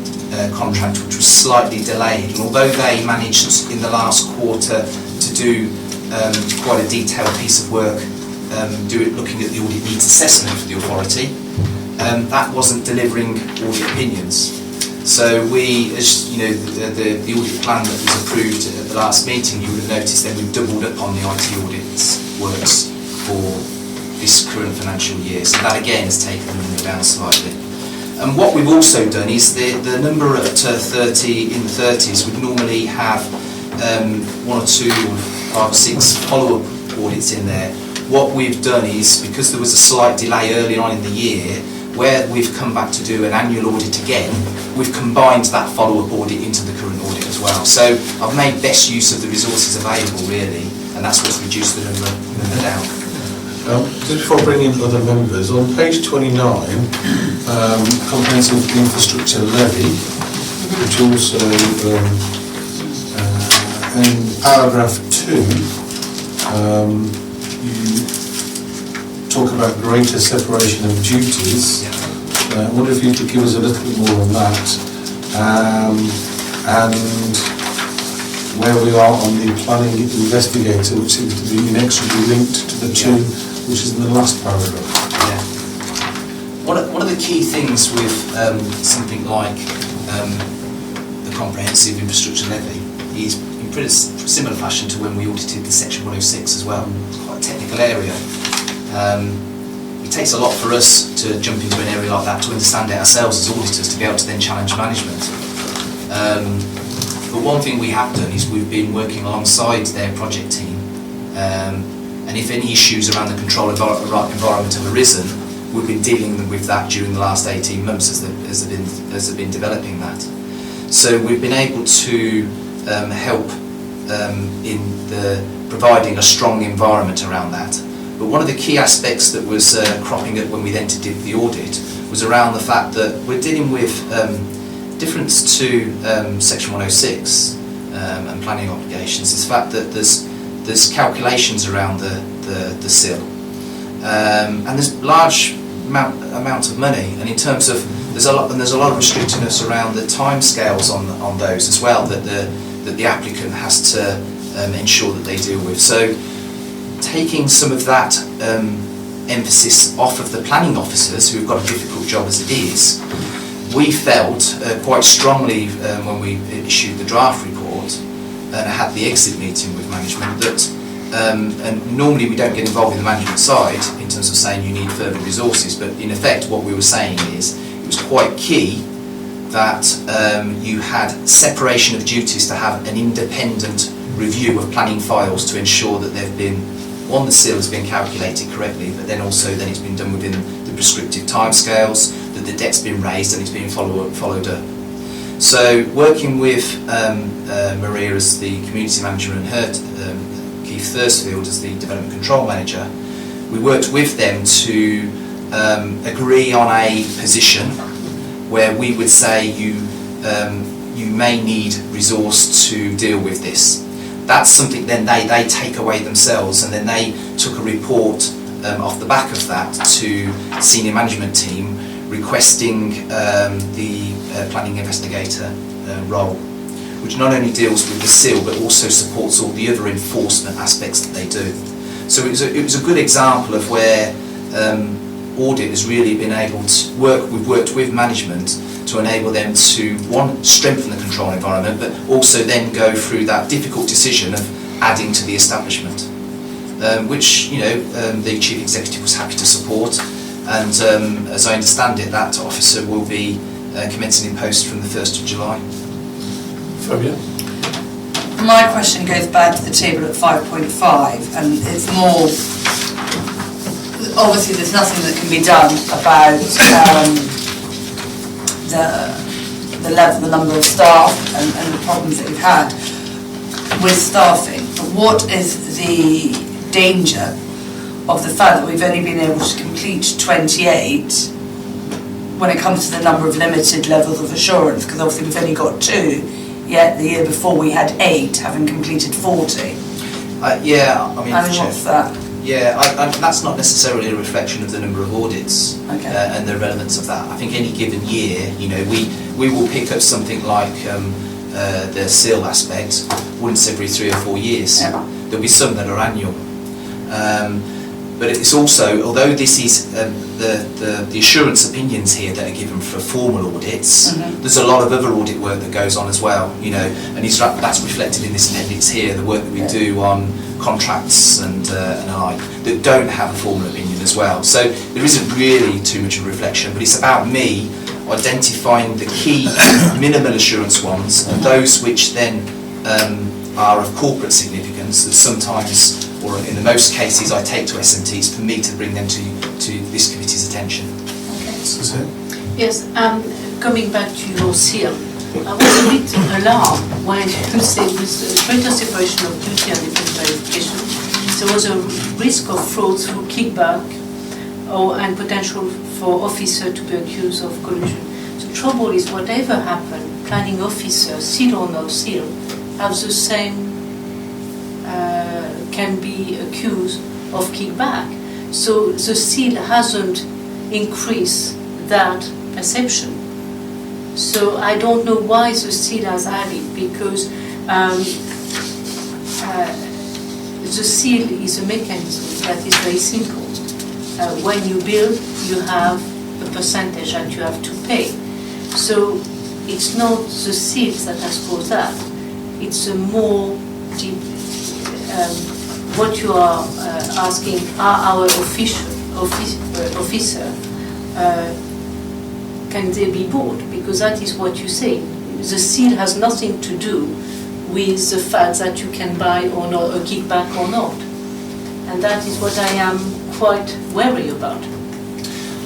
contract, which was slightly delayed, and although they managed in the last quarter to do quite a detailed piece of work, looking at the audit needs assessment for the authority, that wasn't delivering audit opinions. So we, as you know, the audit plan that was approved at the last meeting, you would have noticed that we've doubled up on the IT audits works for this current financial year. So that again has taken the number down slightly. And what we've also done is the number at 30 in the 30s would normally have 1 or 2 or 5 or 6 follow-up audits in there. What we've done is, because there was a slight delay early on in the year, where we've come back to do an annual audit again, we've combined that follow-up audit into the current audit as well. So I've made best use of the resources available really, and that's what's reduced the number down. Just before bringing in other members, on page 29, comprehensive infrastructure levy, which also in paragraph 2, you talk about greater separation of duties. I wonder if you could give us a little bit more on that, and where we are on the planning investigator, which seems to be inexorably linked to the two, which is in the last paragraph. Yeah. One of the key things with something like the comprehensive infrastructure levy is in pretty similar fashion to when we audited the section 106 as well. It's quite a technical area. It takes a lot for us to jump into an area like that, to understand it ourselves as auditors, to be able to then challenge management. But one thing we have done is we've been working alongside their project team, and if any issues around the control environment have arisen, we've been dealing with that during the last 18 months as they've been developing that. So we've been able to help in providing a strong environment around that. But one of the key aspects that was cropping up when we then did the audit was around the fact that we're dealing with difference to section 106 and planning obligations is the fact that there's calculations around the SIL, and there's large amount of money, and in terms of there's a lot of restrictiveness around the timescales on those as well that the applicant has to ensure that they deal with. So taking some of that emphasis off of the planning officers, who've got a difficult job as it is, we felt quite strongly when we issued the draft report and had the exit meeting with management that, and normally we don't get involved in the management side in terms of saying you need further resources, but in effect what we were saying is it was quite key that you had separation of duties to have an independent review of planning files to ensure that they've been, one, the SIL has been calculated correctly, but then also then it's been done within the prescriptive timescales, that the debt's been raised and it's been followed up. So working with Maria as the community manager and her, Keith Thursfield as the development control manager, we worked with them to agree on a position where we would say you may need resource to deal with this. That's something then they take away themselves, and then they took a report off the back of that to senior management team requesting the planning investigator role, which not only deals with the SIL but also supports all the other enforcement aspects that they do. So it was a good example of where audit has really been able to work. We've worked with management to enable them to, one, strengthen the control environment, but also then go through that difficult decision of adding to the establishment, which the chief executive was happy to support, and as I understand it, that officer will be commencing in post from the 1st of July. Fabio? My question goes back to the table at 5.5, and it's more, obviously there's nothing that can be done about the level, the number of staff and the problems that we've had with staffing. But what is the danger of the fact that we've only been able to complete 28 when it comes to the number of limited levels of assurance? Because obviously we've only got 2, yet the year before we had 8, having completed 40. What's that? Yeah, that's not necessarily a reflection of the number of audits and the relevance of that. I think any given year, we will pick up something like the SIL aspect once every 3 or 4 years. Yeah. There'll be some that are annual. But it's also, although this is the assurance opinions here that are given for formal audits, there's a lot of other audit work that goes on as well, and that's reflected in this appendix here, the work that we do on contracts and alike that don't have a formal opinion as well. So there isn't really too much of a reflection, but it's about me identifying the key minimal assurance ones and those which then are of corporate significance that sometimes, or in the most cases, I take to SMTs for me to bring them to this committee's attention. Suzanne? Yes, coming back to your SIL, I was a bit alarmed when you said with greater separation of duty and independent verification, there was a risk of fraud through kickback and potential for officer to be accused of collusion. The trouble is, whatever happened, planning officer, SIL or not SIL, have the same can be accused of kickback. So the seal hasn't increased that perception. So I don't know why the seal has had it, because the seal is a mechanism that is very simple. When you build, you have a percentage that you have to pay. So it's not the seals that has caused that. It's a more deep, what you are asking, are our officer, can they be bought? Because that is what you say. The seal has nothing to do with the fact that you can buy or not a kickback or not. And that is what I am quite wary about.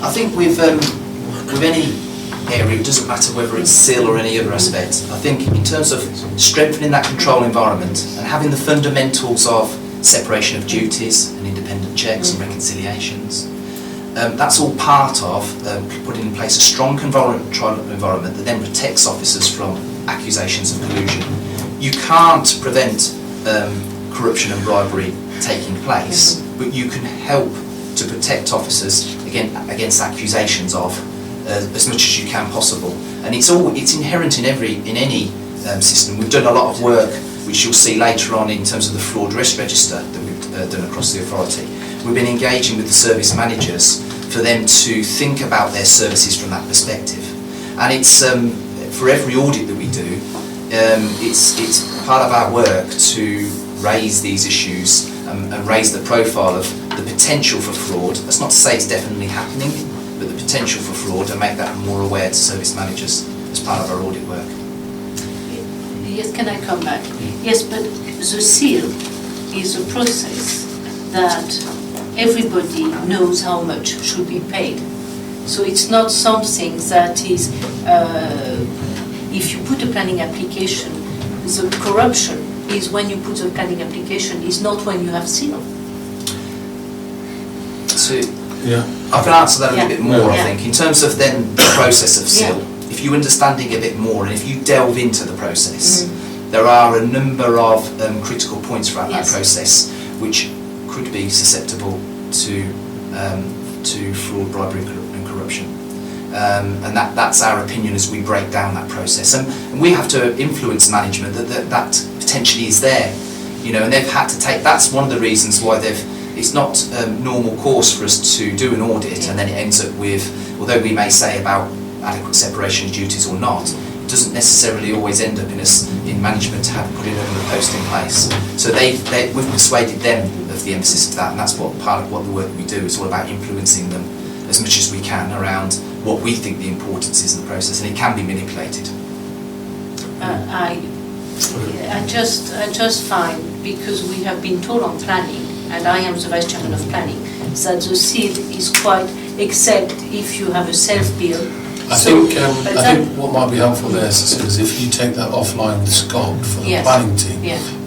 I think with any area, it doesn't matter whether it's seal or any other aspect. I think in terms of strengthening that control environment and having the fundamentals of separation of duties and independent checks and reconciliations, that's all part of putting in place a strong control environment that then protects officers from accusations of collusion. You can't prevent corruption and bribery taking place, but you can help to protect officers against accusations of as much as you can possible. And it's inherent in any system. We've done a lot of work, which you'll see later on in terms of the fraud risk register that we've done across the authority. We've been engaging with the service managers for them to think about their services from that perspective. And it's for every audit that we do, it's part of our work to raise these issues and raise the profile of the potential for fraud. That's not to say it's definitely happening, but the potential for fraud, and make that more aware to service managers as part of our audit work. Yes, can I come back? Yes, but the seal is a process that everybody knows how much should be paid. So it's not something that is, if you put a planning application, the corruption is when you put a planning application, is not when you have seal. So I can answer that a little bit more, I think, in terms of then the process of seal. If you understand it a bit more and if you delve into the process, there are a number of critical points throughout that process which could be susceptible to fraud, bribery and corruption. And that's our opinion as we break down that process. And we have to influence management that potentially is there. You know, and they've had to take, that's one of the reasons why it's not normal course for us to do an audit and then it ends up with, although we may say about adequate separation of duties or not, it doesn't necessarily always end up in management to have put in another post in place. So we've persuaded them of the emphasis of that, and that's what part of what the work we do is all about, influencing them as much as we can around what we think the importance is of the process, and it can be manipulated. I just find, because we have been told on planning, and I am the Vice Chairman of Planning, that the seal is quite, except if you have a self-bill. I think what might be helpful there, Cecile, is if you take that offline with Scott for the planning team,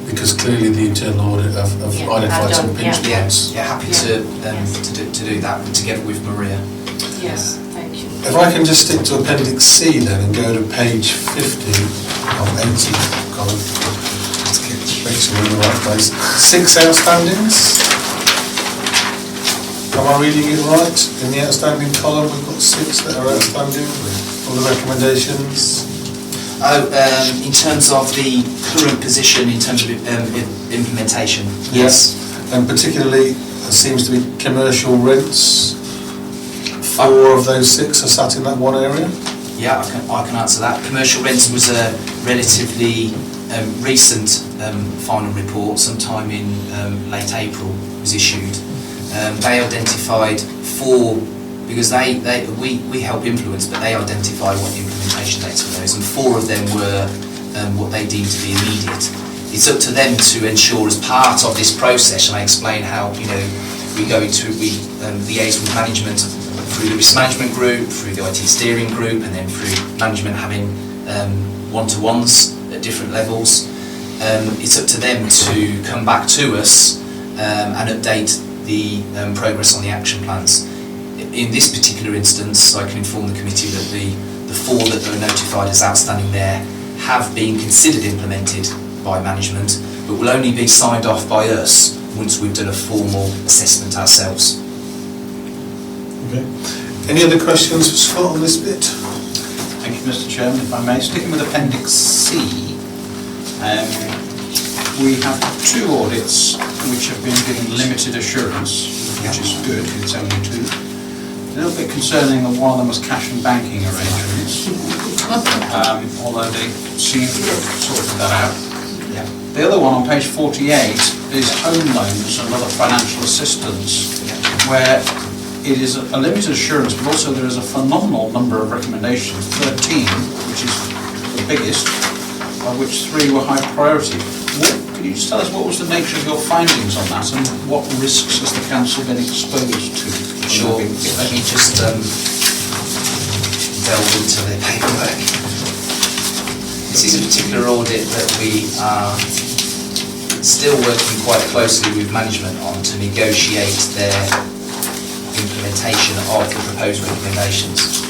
because clearly the internal audit have identified some pinch points. Yeah, happy to do that together with Maria. Yes, thank you. If I can just stick to Appendix C then and go to page 50 of 80, Colin, let's make sure we're in the right place. 6 outstandings. Am I reading it right? In the outstanding column we've got 6 that are outstanding, all the recommendations. In terms of the current position, in terms of implementation, yes. And particularly, there seems to be commercial rents. 4 of those 6 are sat in that one area? Yeah, I can answer that. Commercial rents was a relatively recent final report, sometime in late April was issued. They identified 4, because we help influence, but they identify what the implementation dates for those, and 4 of them were what they deemed to be immediate. It's up to them to ensure, as part of this process, and I explain how we liaise with management through the risk management group, through the IT steering group, and then through management having one-to-ones at different levels. It's up to them to come back to us and update the progress on the action plans. In this particular instance, I can inform the committee that the 4 that are notified as outstanding there have been considered implemented by management, but will only be signed off by us once we've done a formal assessment ourselves. Okay. Any other questions for Scott on this bit? Thank you, Mr. Chairman. If I may, sticking with Appendix C, we have 2 audits which have been given limited assurance, which is good, it's only 2. A little bit concerning that one of them was cash and banking arrangements, although they seem to have sorted that out. Yeah. The other one on page 48 is home loans and other financial assistance, where it is a limited assurance, but also there is a phenomenal number of recommendations, 13, which is the biggest, of which 3 were high priority. Could you just tell us what was the nature of your findings on that, and what risks has the council been exposed to? Sure, let me just delve into the paperwork. This is a particular audit that we are still working quite closely with management on to negotiate their implementation of the proposed recommendations.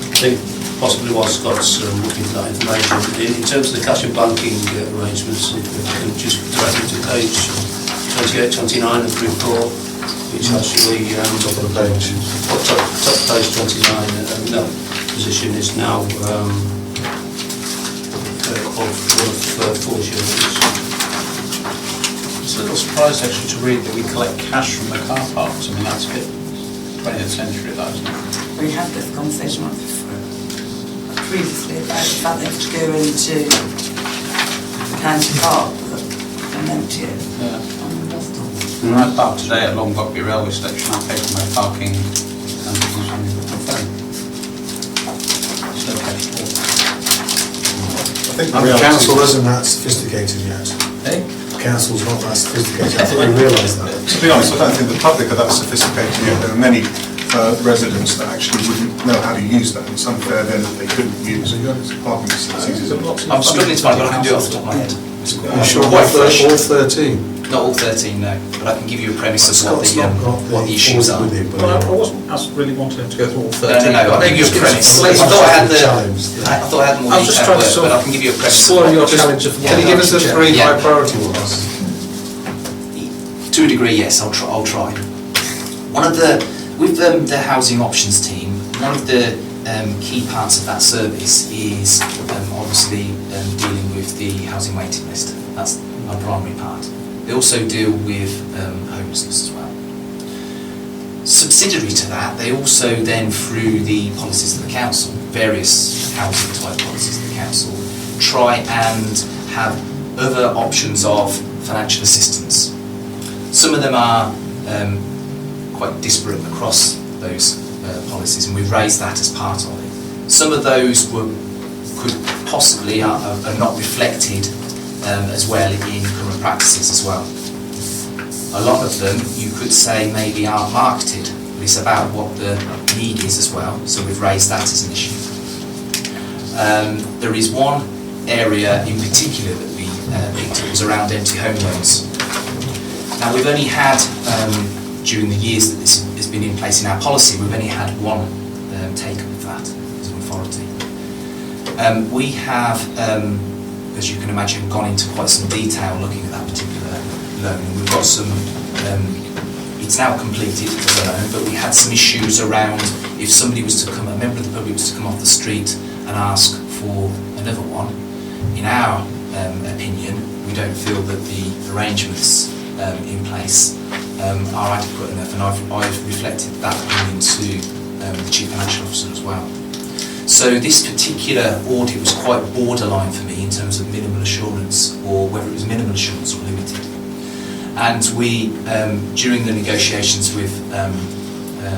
I think possibly while Scott's looking for that information, in terms of the cash and banking arrangements, if we can just direct you to page 28, 29 of the report, which actually top of the page, top page 29, that position is now of one of 4 shillings. It's a little surprised actually to read that we collect cash from the car parks. I mean, that's a bit 20th century, that, isn't it? We had this conversation previously about the fact they have to go into the county park and empty it on the bus stop. When I parked today at Long Buckby railway station, I paid for my parking and using my phone. Still cash for. I think And the council isn't that sophisticated yet. Eh? The council's not that sophisticated. I think they realise that. To be honest, I don't think the public are that sophisticated yet. There are many residents that actually wouldn't know how to use that. It's unfair then that they couldn't use parking facilities. I'm struggling to find, but I can do it off the top of my head. I'm sure Quite fresh. all 13. Not all 13, no, but I can give you a premise of Scott's not got what the issues are. with him, but Well, I wasn't really wanting to go through all 13. No, I'll give you a premise. I thought I had more I was just detailed trying to work, sort but of I can give you a premise. explore your challenge of Can you give us the 3 Yeah. high priority ones? To a degree, yes, I'll try. One of the, with the housing options team, one of the key parts of that service is obviously dealing with the housing waiting list. That's our primary part. They also deal with homelessness as well. Subsidiary to that, they also then, through the policies of the council, various housing type policies of the council, try and have other options of financial assistance. Some of them are quite disparate across those policies, and we've raised that as part of it. Some of those could possibly are not reflected as well in current practices as well. A lot of them, you could say, maybe aren't marketed, but it's about what the need is as well, so we've raised that as an issue. There is one area in particular that we picked up, was around empty home loans. Now we've only had, during the years that this has been in place in our policy, we've only had one take-up of that as an authority. We have, as you can imagine, gone into quite some detail looking at that particular loan. We've got some, it's now completed, the loan, but we had some issues around if somebody was to come, a member of the public was to come off the street and ask for another one. In our opinion, we don't feel that the arrangements in place are adequate enough, and I've reflected that opinion to the Chief Financial Officer as well. So this particular audit was quite borderline for me in terms of minimal assurance, or whether it was minimal assurance or limited. And we, during the negotiations with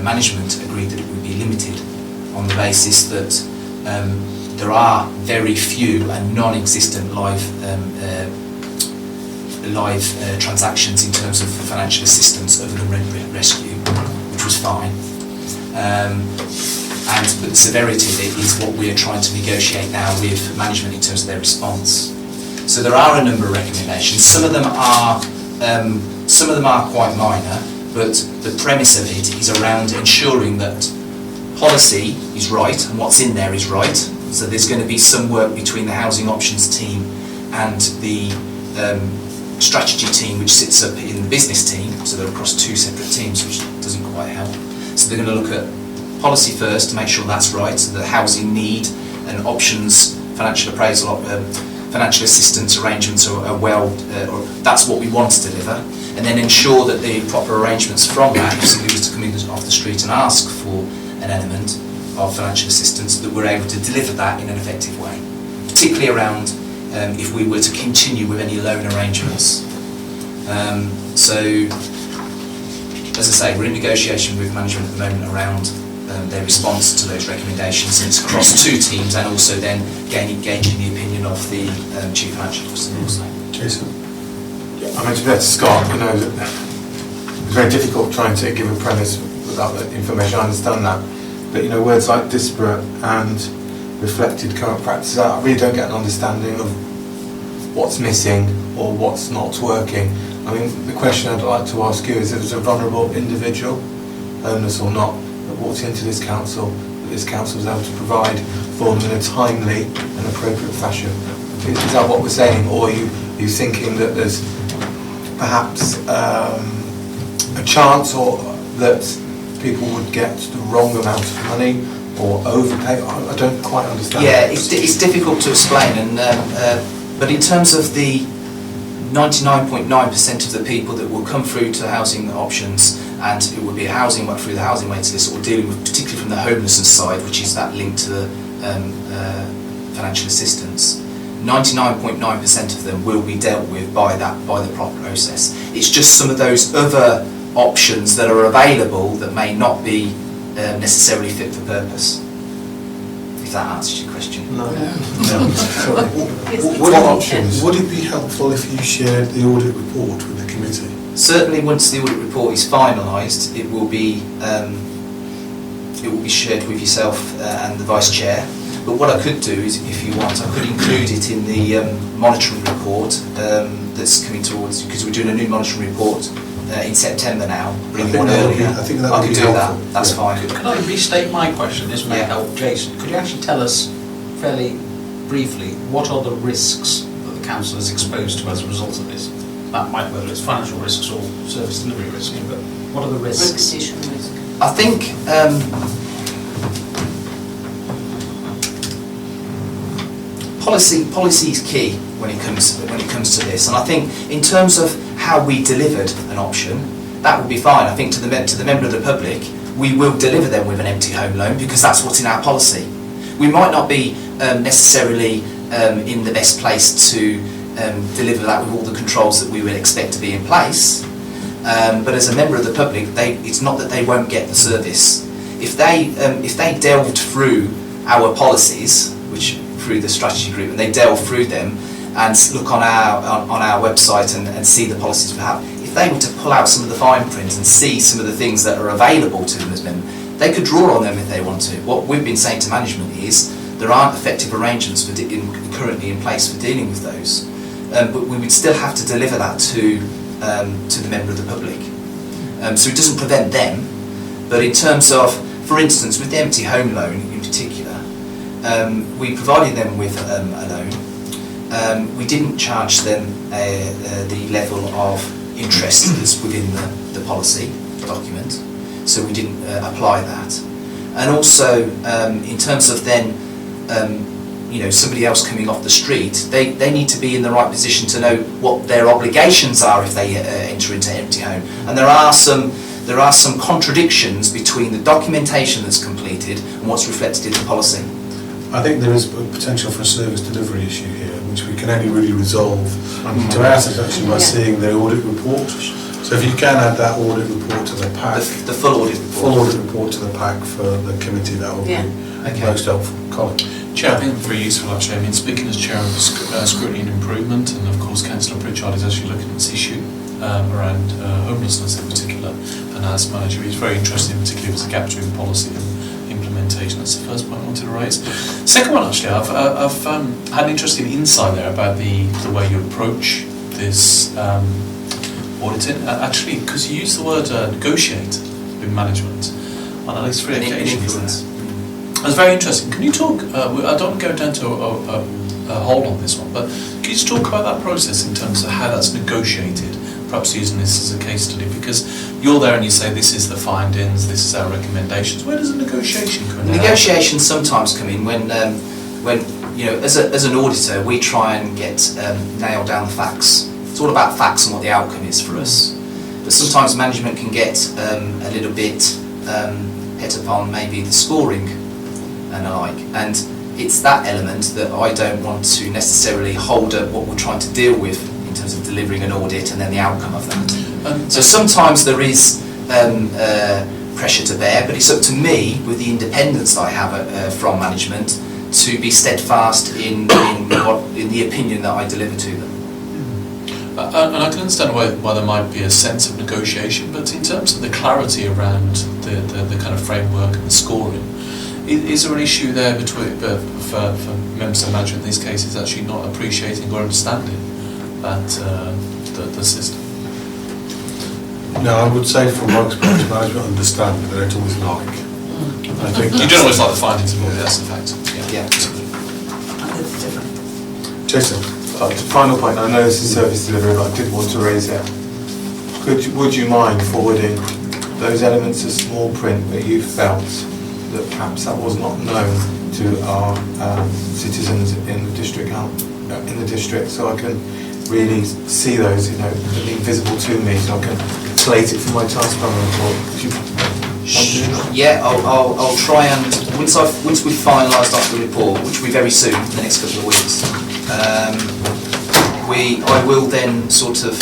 management, agreed that it would be limited on the basis that there are very few and non-existent live transactions in terms of financial assistance other than rent rescue, which was fine. But the severity of it is what we are trying to negotiate now with management in terms of their response. So there are a number of recommendations. Some of them are quite minor, but the premise of it is around ensuring that policy is right and what's in there is right. So there's going to be some work between the housing options team and the strategy team, which sits up in the business team, so they're across two separate teams, which doesn't quite help. So they're going to look at policy first to make sure that's right, so the housing need and options, financial appraisal, financial assistance arrangements are well, or that's what we want to deliver, and then ensure that the proper arrangements from that, if somebody was to come in off the street and ask for an element of financial assistance, that we're able to deliver that in an effective way, particularly around if we were to continue with any loan arrangements. So, as I say, we're in negotiation with management at the moment around their response to those recommendations, and it's across two teams, and also then gauging the opinion of the Chief Financial Officer also. Jason? I mean, to be fair to Scott, you know, it's very difficult trying to give a premise without the information, I understand that. But, you know, words like disparate and reflected current practices, I really don't get an understanding of what's missing or what's not working. I mean, the question I'd like to ask you is if there's a vulnerable individual, homeless or not, that walks into this council, that this council is able to provide for them in a timely and appropriate fashion. Is that what we're saying, or are you thinking that there's perhaps a chance or that people would get the wrong amount of money or overpay? I don't quite understand. Yeah, it's difficult to explain, and but in terms of the 99.9% of the people that will come through to housing options, and it would be a housing work through the housing waiting list, or dealing with, particularly from the homelessness side, which is that link to the financial assistance, 99.9% of them will be dealt with by the proper process. It's just some of those other options that are available that may not be necessarily fit for purpose. If that answers your question. No. What options? Would it be helpful if you shared the audit report with the committee? Certainly, once the audit report is finalised, it will be shared with yourself and the vice chair. But what I could do is, if you want, I could include it in the monitoring report that's coming towards, because we're doing a new monitoring report in September now. Bringing one earlier. I think that would I be could do helpful. that. That's fine. Could I restate my question? This may help Jason. Could you actually tell us fairly briefly what are the risks that the council is exposed to as a result of this? That might, whether it's financial risks or service delivery risks, but what are the risks? Repetition risk. I think policy is key when it comes to this, and I think in terms of how we delivered an option, that would be fine. I think to the member of the public, we will deliver them with an empty home loan because that's what's in our policy. We might not be necessarily in the best place to deliver that with all the controls that we would expect to be in place, but as a member of the public, it's not that they won't get the service. If they delved through our policies, which through the strategy group, and they delve through them and look on our website and see the policies we have, if they were to pull out some of the fine print and see some of the things that are available to them as members, they could draw on them if they want to. What we've been saying to management is there aren't effective arrangements currently in place for dealing with those, but we would still have to deliver that to the member of the public. So it doesn't prevent them, but in terms of, for instance, with the empty home loan in particular, we provided them with a loan. We didn't charge them the level of interest that's within the policy document, so we didn't apply that. And also, in terms of then, somebody else coming off the street, they need to be in the right position to know what their obligations are if they enter into empty home. And there are some contradictions between the documentation that's completed and what's reflected in the policy. I think there is a potential for a service delivery issue here, which we can only really resolve to our satisfaction by seeing the audit report. So if you can add that audit report to the pack, the full audit report to the pack for the committee, that will be most helpful. Colin. Chair, I think very useful actually. I mean, speaking as Chair of Scrutiny and Improvement, and of course Councillor Pritchard is actually looking at this issue around homelessness in particular, and as manager he's very interested, particularly if there's a gap between policy and implementation. That's the first point I wanted to raise. Second one, actually, I've had an interesting insight there about the way you approach this auditing, actually, because you use the word negotiate with management on at least 3 occasions. That's very interesting. Can you talk, I don't want to go down to a hold on this one, but can you just talk about that process in terms of how that's negotiated, perhaps using this as a case study, because you're there and you say this is the findings, this is our recommendations. Where does the negotiation come in? Negotiations sometimes come in when you know, as an auditor, we try and nail down the facts. It's all about facts and what the outcome is for us. But sometimes management can get a little bit hit upon maybe the scoring and the like. And it's that element that I don't want to necessarily hold up what we're trying to deal with in terms of delivering an audit and then the outcome of that. So sometimes there is pressure to bear, but it's up to me, with the independence that I have from management, to be steadfast in the opinion that I deliver to them. And I can understand why there might be a sense of negotiation, but in terms of the clarity around the kind of framework and the scoring, is there an issue there between for members of management in these cases actually not appreciating or understanding that the system? No, I would say from my experience, management understand, but they don't always like. I think you don't always like the findings of audit, that's the fact. Yeah. Jason, final point. I know this is service delivery, but I did want to raise it. Would you mind forwarding those elements of small print that you felt that perhaps that was not known to our citizens in the district, so I can really see those, you know, being visible to me, so I can collate it for my task planning report? Would you want to do that? Yeah, I'll try and once we've finalised off the report, which will be very soon, in the next couple of weeks, I will then sort of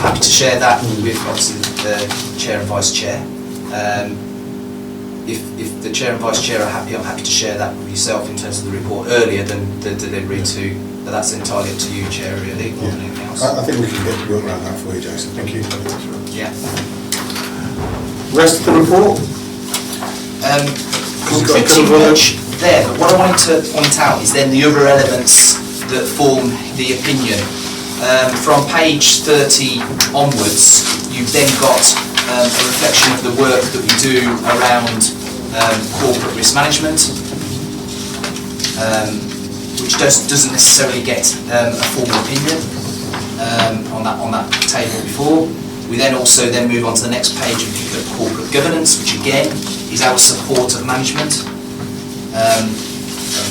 happy to share that with obviously the chair and vice chair. If the chair and vice chair are happy, I'm happy to share that with yourself in terms of the report earlier than the delivery to. But that's entirely up to you, chair, really, more than anything else. I think we can get work around that for you, Jason. Thank you. Yeah. Rest of the report? Pretty much there, but what I wanted to point out is then the other elements that form the opinion. From page 30 onwards, you've then got a reflection of the work that we do around corporate risk management, which doesn't necessarily get a formal opinion on that table before. We then also move on to the next page and pick up corporate governance, which again is our support of management.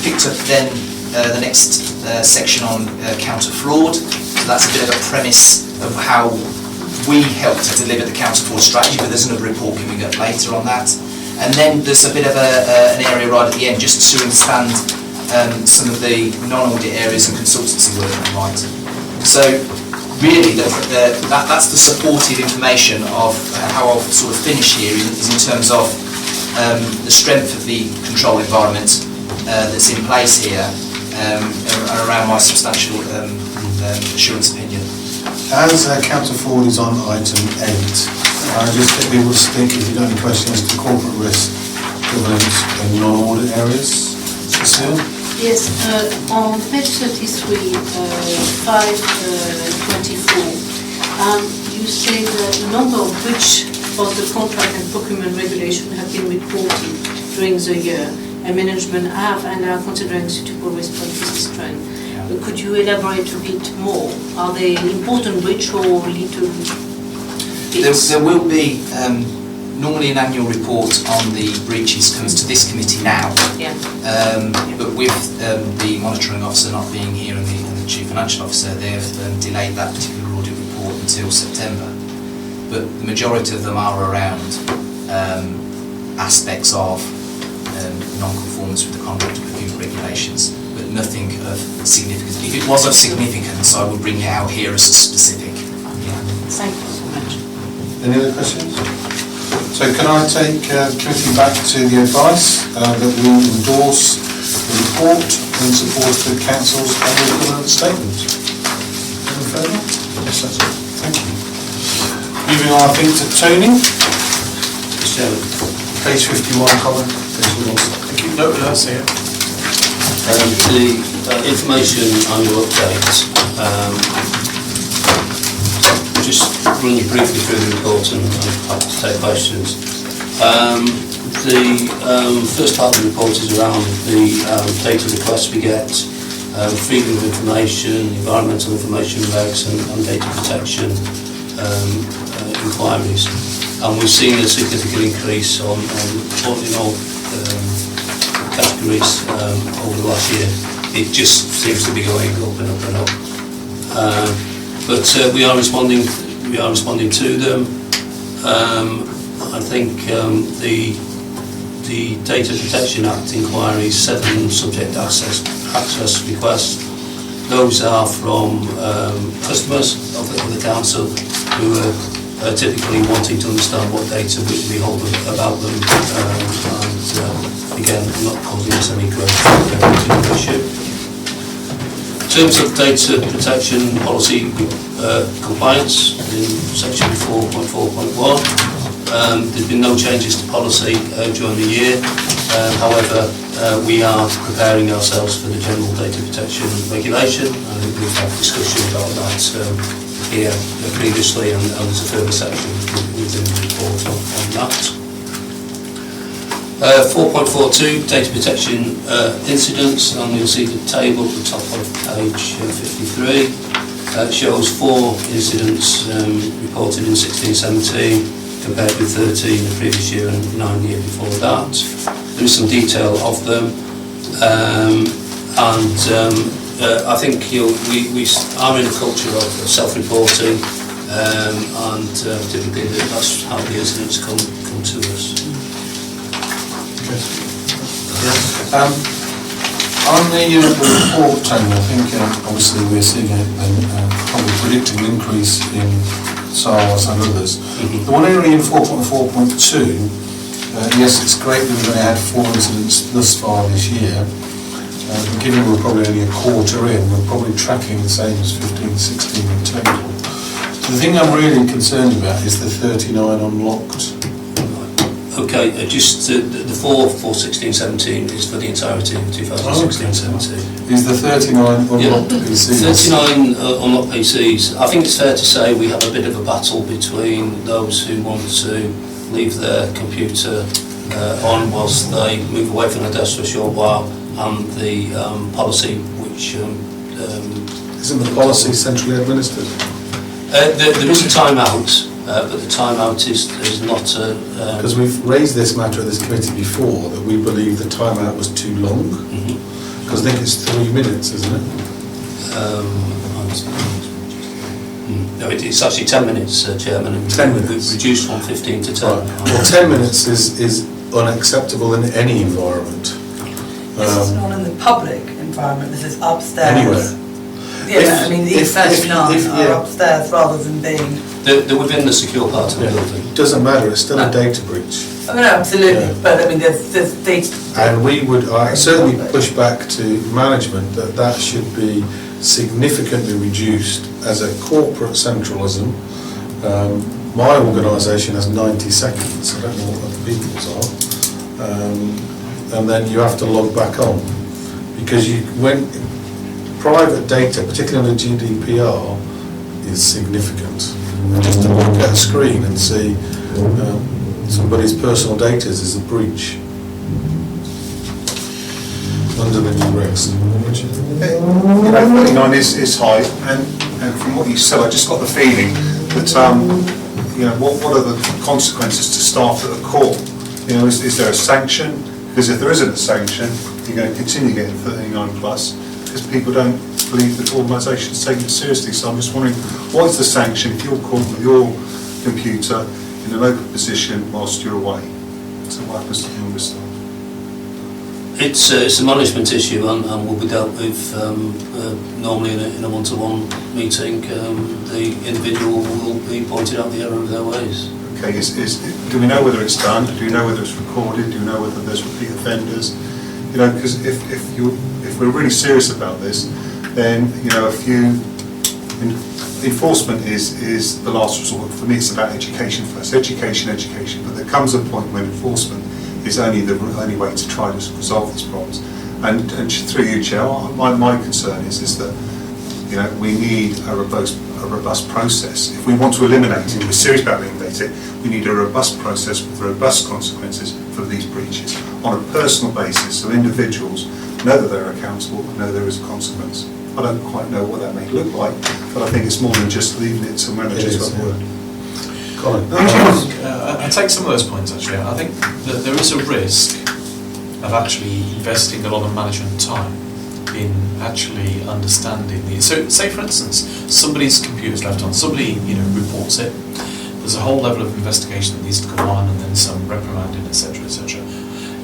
Picked up then the next section on counter fraud. So that's a bit of a premise of how we help to deliver the counter fraud strategy, but there's another report coming up later on that. And then there's a bit of an area right at the end just to expand some of the non-audit areas and consultancy work we might. So really that's the supportive information of how I'll sort of finish here is in terms of the strength of the control environment that's in place here and around my substantial assurance opinion. As counter fraud is on item 8, I just think we will stick, if you don't have any questions, to corporate risk, governance and non-audit areas. Cecile? Yes, on page 33, 524, you say that the number of breach of the contract and procurement regulation have been reported during the year, and management have and are considering suitable response to this trend. Could you elaborate a bit more? Are they important breach or little bits? There will be normally an annual report on the breaches comes to this committee now. Yeah. But with the monitoring officer not being here and the chief financial officer, they've delayed that particular audit report until September. But the majority of them are around aspects of non-conformance with the contract and procurement regulations, but nothing of significance. If it was of significance, I would bring it out here as a specific. Yeah. Thank you so much. Any other questions? So can I take committee back to the advice that we endorse the report in support of the council's annual governance statement? Any further? Yes, that's it. Thank you. Moving on, I think, to Tony. Page 51, Colin. Thank you. No, that's here. The information on your update, just run you briefly through the report and I'll have to take questions. the first part of the report is around the data requests we get, freedom of information, environmental information regs and data protection inquiries. And we've seen a significant increase on all in all categories over the last year. It just seems to be going up and up and up. But we are responding to them. I think the Data Protection Act inquiries, 7 subject access requests. Those are from customers of the council who are typically wanting to understand what data we hold about them, and again, not causing us any great issue. In terms of data protection policy compliance in section 4.4.1, there's been no changes to policy during the year. However, we are preparing ourselves for the general data protection regulation. I think we've had discussion about that here previously, and there's a further section within the report on that. 4.42 data protection incidents, and you'll see the table at the top of page 53. Shows 4 incidents reported in 16-17 compared with 13 the previous year and 9 the year before that. There is some detail of them, I think we are in a culture of self-reporting, and typically that's how the incidents come to us. On the report, Tony, I think obviously we're seeing probably predicting an increase in SARS and others. The one area in 4.4.2, yes, it's great that we've only had 4 incidents thus far this year, but given we're probably only a quarter in, we're probably tracking the same as 15-16 in total. The thing I'm really concerned about is the 39 unlocked. Okay, just the 4/16/17 is for the entirety of 2016-17. Is the 39 unlocked PCs? 39 unlocked PCs. I think it's fair to say we have a bit of a battle between those who want to leave their computer on whilst they move away from the desk for a short while, and the policy which... Isn't the policy centrally administered? There is a timeout. But the timeout is not a... Because we've raised this matter at this committee before, that we believe the timeout was too long. Because I think it's 3 minutes, isn't it? No, it's actually 10 minutes, Chairman. 10 minutes. We've reduced from 15 to 10. Right. Well, 10 minutes is unacceptable in any environment. This is not in the public environment, this is upstairs. Anywhere. Yeah, I mean, the E39 are upstairs rather than being... They're within the secure part of the building. It doesn't matter, it's still a data breach. I mean, absolutely, but I mean, there's data... And we would certainly push back to management that should be significantly reduced as a corporate centralism. My organisation has 90 seconds, I don't know what other people's are. And then you have to log back on. Because when private data, particularly under GDPR, is significant. Just to look at a screen and see somebody's personal data is a breach under the new regs. 39 is high, and from what you said, I just got the feeling that what are the consequences to staff that are caught? Is there a sanction? Because if there isn't a sanction, you're going to continue getting 39 plus, because people don't believe that organisations take it seriously. So I'm just wondering, what is the sanction if you're caught with your computer in an open position whilst you're away? So what happens to the younger staff? It's a management issue, and will be dealt with normally in a one-to-one meeting. The individual will be pointed out the error of their ways. Okay, do we know whether it's done? Do we know whether it's recorded? Do we know whether there's repeat offenders? Because if we're really serious about this, then enforcement is the last resort. For me, it's about education first. Education. But there comes a point when enforcement is only the only way to try to resolve these problems. And through you, Chair, my concern is that You know, we need a robust process. If we want to eliminate it, we're serious about eliminating it, we need a robust process with robust consequences for these breaches on a personal basis, so individuals know that they're accountable and know there is a consequence. I don't quite know what that may look like, but I think it's more than just leaving it to managers at work. I take some of those points actually. I think that there is a risk of actually investing a lot of management time in actually understanding the. So, say for instance, somebody's computer's left on, somebody reports it. There's a whole level of investigation that needs to go on, and then some reprimanding, etc., etc.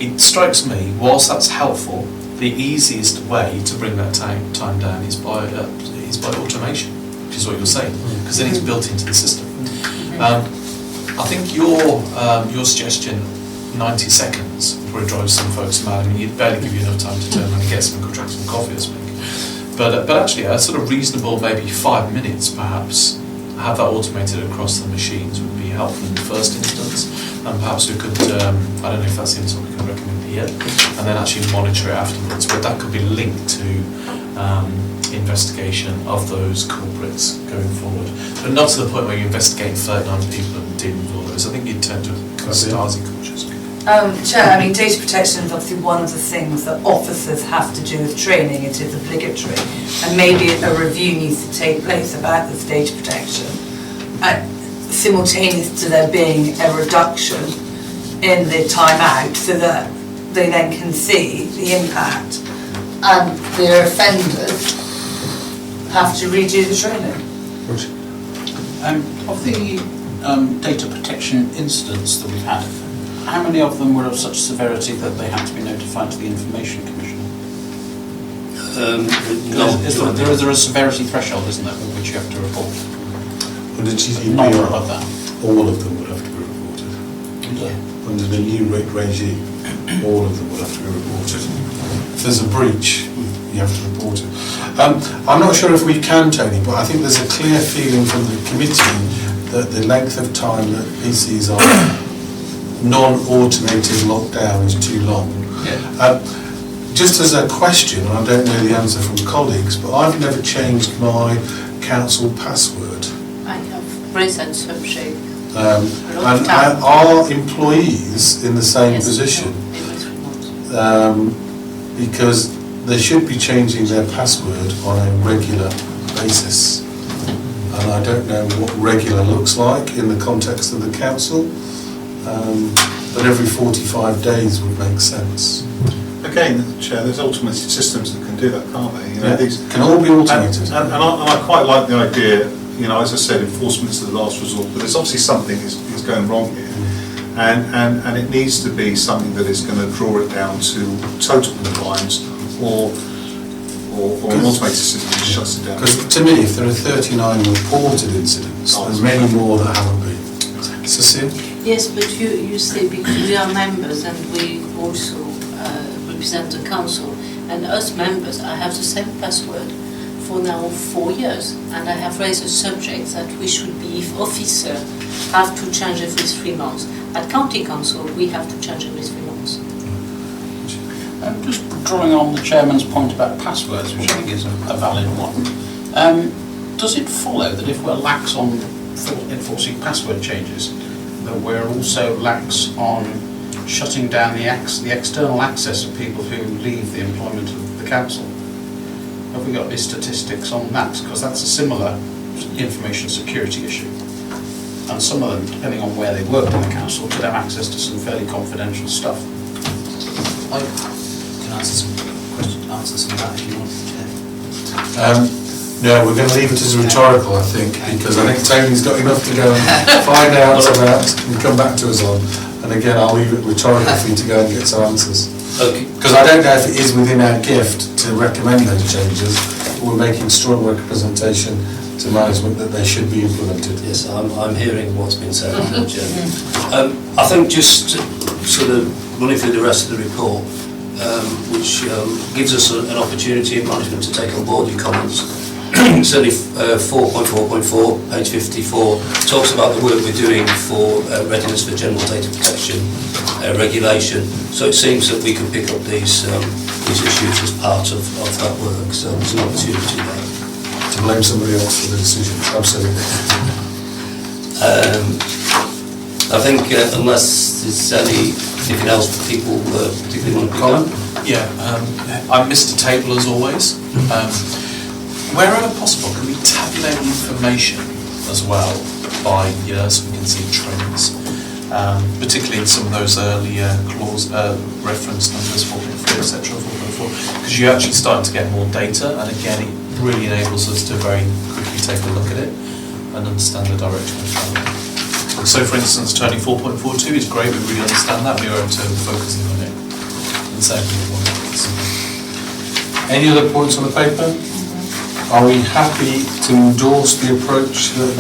It strikes me, whilst that's helpful, the easiest way to bring that time down is by automation, which is what you're saying, because then it's built into the system. I think your suggestion, 90 seconds, probably drives some folks mad. I mean, you'd barely give you enough time to turn around and get some and go drink some coffee or something. But actually, a sort of reasonable, maybe 5 minutes perhaps, have that automated across the machines would be helpful in the first instance. And perhaps we could, I don't know if that's even something we can recommend here, and then actually monitor it afterwards. But that could be linked to investigation of those culprits going forward. But not to the point where you investigate 39 people and deal with all those. I think you'd turn to a Stasi cultures. Chair, I mean, data protection is obviously one of the things that officers have to do with training. It is obligatory, and maybe a review needs to take place about this data protection, simultaneous to there being a reduction in the time out, so that they then can see the impact, and the offenders have to redo the training. Of the data protection incidents that we've had, how many of them were of such severity that they had to be notified to the Information Commissioner? There is a severity threshold, isn't there, which you have to report? Under Not above that. all of them would have to be reported. Yeah. Under the new regime, all of them would have to be reported. If there's a breach, you have to report it. I'm not sure if we can, Tony, but I think there's a clear feeling from the committee that the length of time that PCs are non-automated lockdown is too long. Yeah. Just as a question, and I don't know the answer from colleagues, but I've never changed my council password. I have raised that subject. And are employees in the same position? Because they should be changing their password on a regular basis. And I don't know what regular looks like in the context of the council, but every 45 days would make sense. Again, Chair, there's automated systems that can do that, can't they? You know, these can all be automated. And I quite like the idea, as I said, enforcement is the last resort, but there's obviously something is going wrong here. And it needs to be something that is going to draw it down to total compliance or an automated system that shuts it down. Because to me, if there are 39 reported incidents, there's many more that haven't been. Cecile? Yes, but you say because we are members and we also represent the council, and us members, I have the same password for now 4 years, and I have raised a subject that we should be, if officer, have to change every 3 months. At county council, we have to change every 3 months. Just drawing on the chairman's point about passwords, which I think is a valid one, does it follow that if we're lax on enforcing password changes, that we're also lax on shutting down the external access of people who leave the employment of the council? Have we got any statistics on that? Because that's a similar information security issue. And some of them, depending on where they worked in the council, could have access to some fairly confidential stuff. I can answer some of that if you want. No, we're going to leave it as rhetorical, I think, because I think Tony's got enough to go and find out about and come back to us on. And again, I'll leave it rhetorical for you to go and get some answers. Okay. Because I don't know if it is within our gift to recommend those changes, but we're making strong representation to management that they should be implemented. Yes, I'm hearing what's been said, Chair. I think just sort of running through the rest of the report, which gives us an opportunity in management to take on board your comments. Certainly 4.4.4, page 54, talks about the work we're doing for readiness for general data protection regulation. So it seems that we can pick up these issues as part of that work. So there's an opportunity there. to blame somebody else for the decisions, absolutely. I think unless there's anything else people particularly want to pick Colin? up. Yeah, I missed a table as always. Wherever possible, can we tabulate the information as well by year so we can see trends? Particularly in some of those earlier clause reference numbers, 4.3, etc., 4.4, because you're actually starting to get more data, and again, it really enables us to very quickly take a look at it and understand the direction of travel. So, for instance, turning 4.42 is great. We really understand that. We are able to focus in on it. And same with Any other points on the paper? Are we happy to endorse the approach that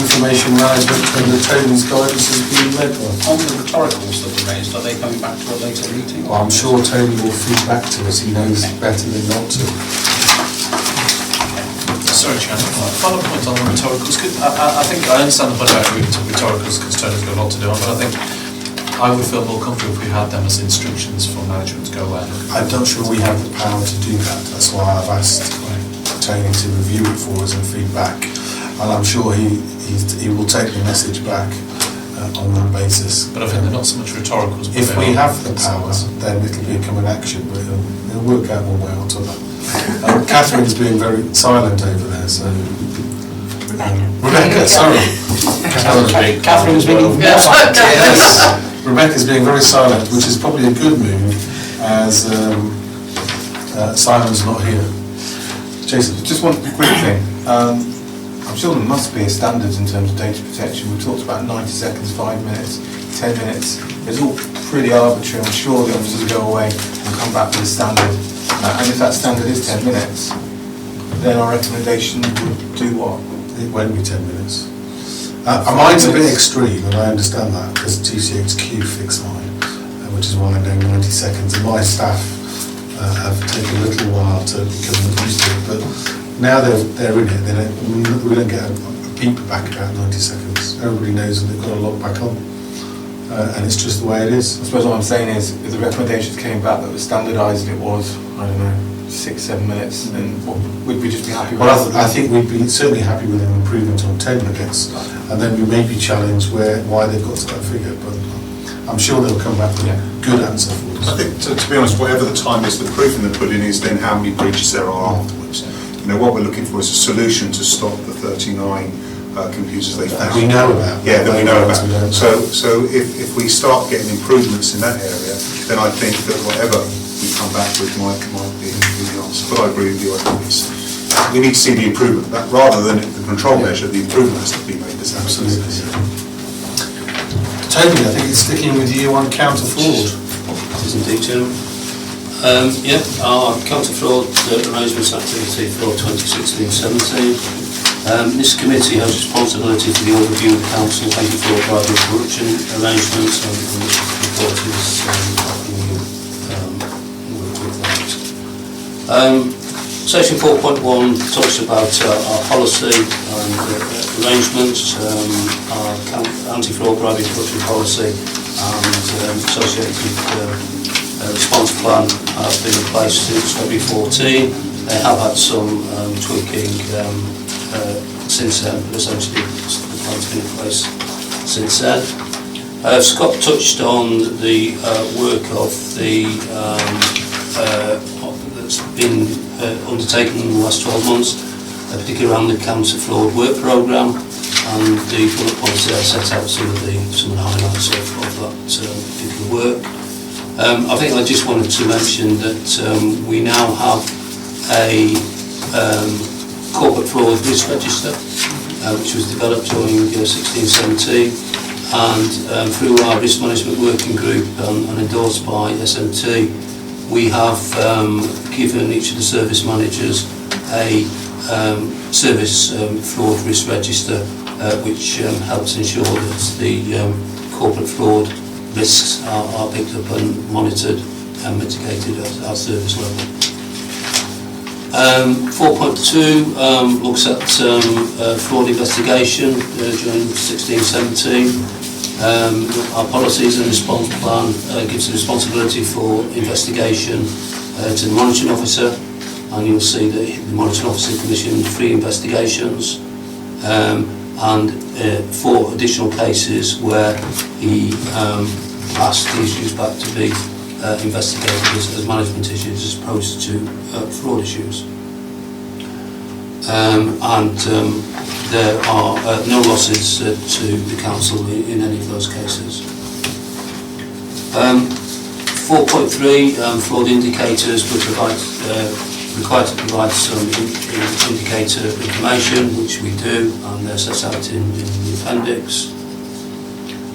information management and the Tony's guidance has been led on? On the rhetoricals that were raised, are they coming back to a later meeting? Well, I'm sure Tony will feed back to us, he knows better than not to. Sorry, Chairman, final point on the rhetoricals. I think I understand the point about rhetoricals because Tony's got a lot to do on, but I think I would feel more comfortable if we had them as instructions for management to go away. I'm not sure we have the power to do that, that's why I've asked Tony to review it for us and feed back. And I'm sure he will take the message back on that basis. But I think they're not so much rhetoricals. If we have the power, then it'll become an action, but it'll work out one way or another. Catherine's being very silent over there, so... Rebecca, sorry. Catherine's being... Yes. Rebecca's being very silent, which is probably a good move, as Simon's not here. Jason? Just one quick thing. I'm sure there must be a standard in terms of data protection. We talked about 90 seconds, 5 minutes, 10 minutes. It's all pretty arbitrary. I'm sure the officers will go away and come back with a standard. And if that standard is 10 minutes, then our recommendation would do what? It won't be 10 minutes. Mine's a bit extreme, and I understand that, because TCHQ fixed mine, which is why I'm doing 90 seconds. And my staff have taken a little while to become used to it, but now they're in it, we don't get a beep back about 90 seconds. Everybody knows that they've got to log back on, and it's just the way it is. I suppose what I'm saying is, if the recommendations came back that was standardised and it was, I don't know, 6-7 minutes, then would we just be happy with Well, that? I think we'd be certainly happy with an improvement on 10 minutes, and then we may be challenged why they've got to that figure, but I'm sure they'll come back with a good answer for us. I think, to be honest, whatever the time is, the proof in the pudding is then how many breaches there are afterwards. You know, what we're looking for is a solution to stop the 39 computers they found. We know about. Yeah, that we know about. So if we start getting improvements in that area, then I think that whatever we come back with might be the answer. But I agree with you, I think we need to see the improvement. That, rather than the control measure, the improvement has to be made. Absolutely. Tony, I think it's sticking with you on counter fraud. It is indeed, Chairman. Our counter fraud arrangements activity for 2016-17. This committee has responsibility for the overview of the council counter fraud driving corruption arrangements, and this report is helping you work with that. Section 4.1 talks about our policy and arrangements, our anti-fraud driving corruption policy, and associated response plan have been in place since February 14. They have had some tweaking since then, but essentially the plan's been in place since then. Scott touched on the work of the that's been undertaken in the last 12 months, particularly around the counter fraud work programme, and the bullet points there set out some of the highlights of that particular work. I think I just wanted to mention that we now have a corporate fraud risk register, which was developed during 16-17, and through our risk management working group and endorsed by SMT, we have given each of the service managers a service fraud risk register, which helps ensure that the corporate fraud risks are picked up and monitored and mitigated at our service level. 4.2 looks at fraud investigation during 16-17. Our policies and response plan gives the responsibility for investigation to the monitoring officer. and you'll see that the Monitoring Officer commissioned 3 investigations and 4 additional cases where he asked the issues back to be investigated as management issues as opposed to fraud issues. There are no losses to the council in any of those cases. 4.3 fraud indicators were required to provide some indicator information, which we do, and they're set out in the appendix.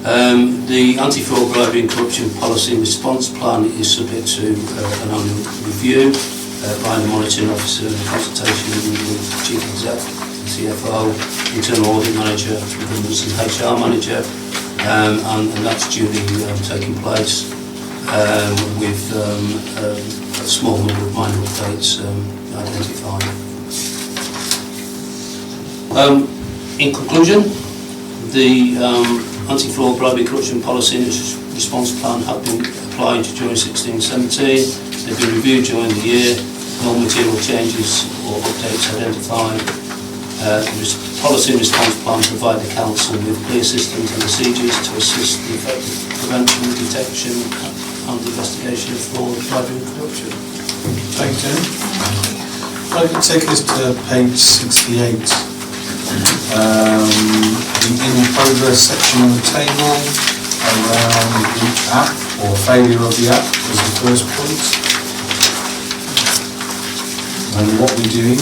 The anti-fraud, bribery and corruption policy response plan is subject to an annual review by the monitoring officer in consultation with Chief Exec, CFO, Internal Audit Manager, Governance and HR Manager, and that's duly taking place with a small number of minor updates identified. In conclusion, the anti-fraud, bribery, corruption policy and response plan have been applied during 16-17. They've been reviewed during the year. No material changes or updates identified. The policy and response plan provide the council with clear systems and procedures to assist the effective prevention, detection and investigation of fraud, bribery and corruption. Thank you, Tim. If I could take us to page 68. The in progress section on the table around the app or failure of the app was the first point. And what we're doing.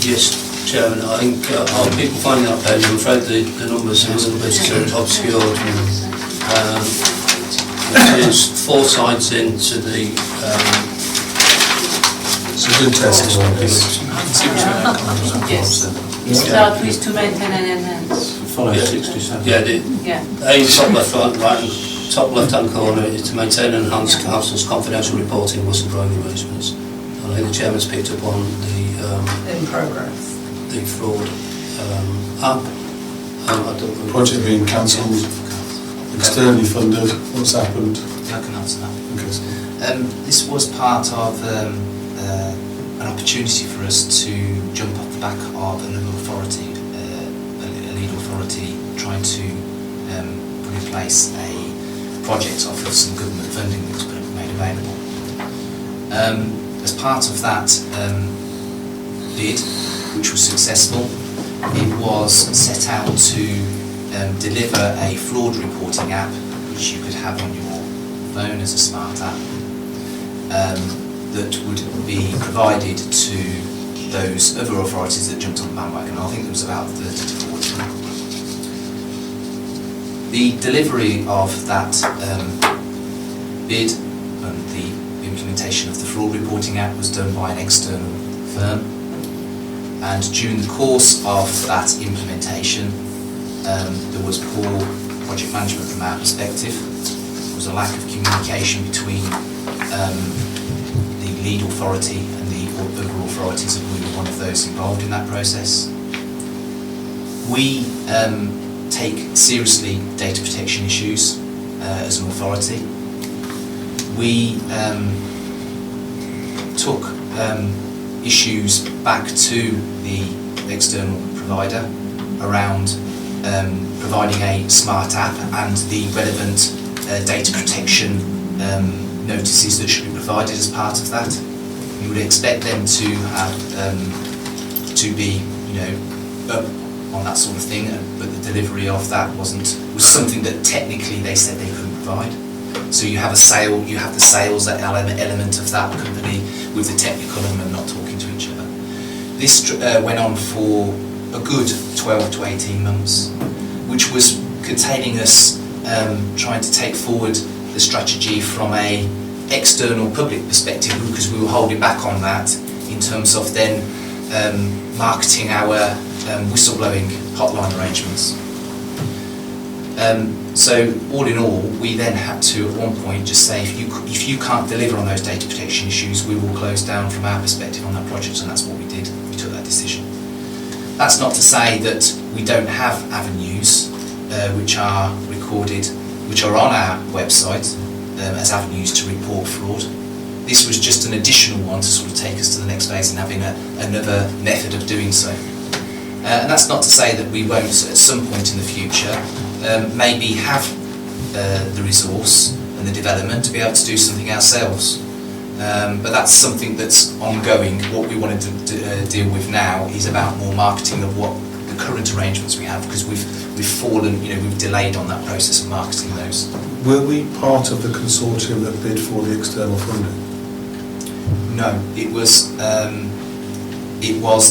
Yes, Chairman, I think our people find that page, I'm afraid the numbers are a little bit obscured. It is 4 sides into the it's a good test. Yes. Start with to maintain and enhance. Follow 67. Yeah, the Yeah. aim top left-hand corner is to maintain and enhance council's confidential reporting and whistleblowing arrangements. And I think the Chairman's picked up on In progress. the fraud app. I don't know. Project being cancelled, externally funded, what's happened? I can answer that. Okay, so This was part of an opportunity for us to jump off the back of another authority, a lead authority, trying to put in place a project off of some government funding that was made available. As part of that bid, which was successful, it was set out to deliver a fraud reporting app, which you could have on your phone as a smart app, that would be provided to those other authorities that jumped on the bandwagon. I think there was about 30 to 40. The delivery of that bid and the implementation of the fraud reporting app was done by an external firm, and during the course of that implementation there was poor project management from our perspective. There was a lack of communication between the lead authority and the other authorities, and we were one of those involved in that process. We take seriously data protection issues as an authority. We took issues back to the external provider around providing a smart app and the relevant data protection notices that should be provided as part of that. You would expect them to have to be, up on that sort of thing, but the delivery of that was something that technically they said they couldn't provide. So you have the sales that element of that company with the technical element not talking to each other. This went on for a good 12 to 18 months, which was containing us trying to take forward the strategy from a external public perspective, because we were holding back on that in terms of then marketing our whistleblowing hotline arrangements. So all in all, we then had to at one point just say, if you can't deliver on those data protection issues, we will close down from our perspective on that project, and that's what we did. We took that decision. That's not to say that we don't have avenues which are recorded, which are on our website as avenues to report fraud. this was just an additional one to sort of take us to the next phase and having another method of doing so. And that's not to say that we won't at some point in the future maybe have the resource and the development to be able to do something ourselves. But that's something that's ongoing. What we wanted to deal with now is about more marketing of what the current arrangements we have, because we've fallen, we've delayed on that process of marketing those. Were we part of the consortium that bid for the external funding? No, it was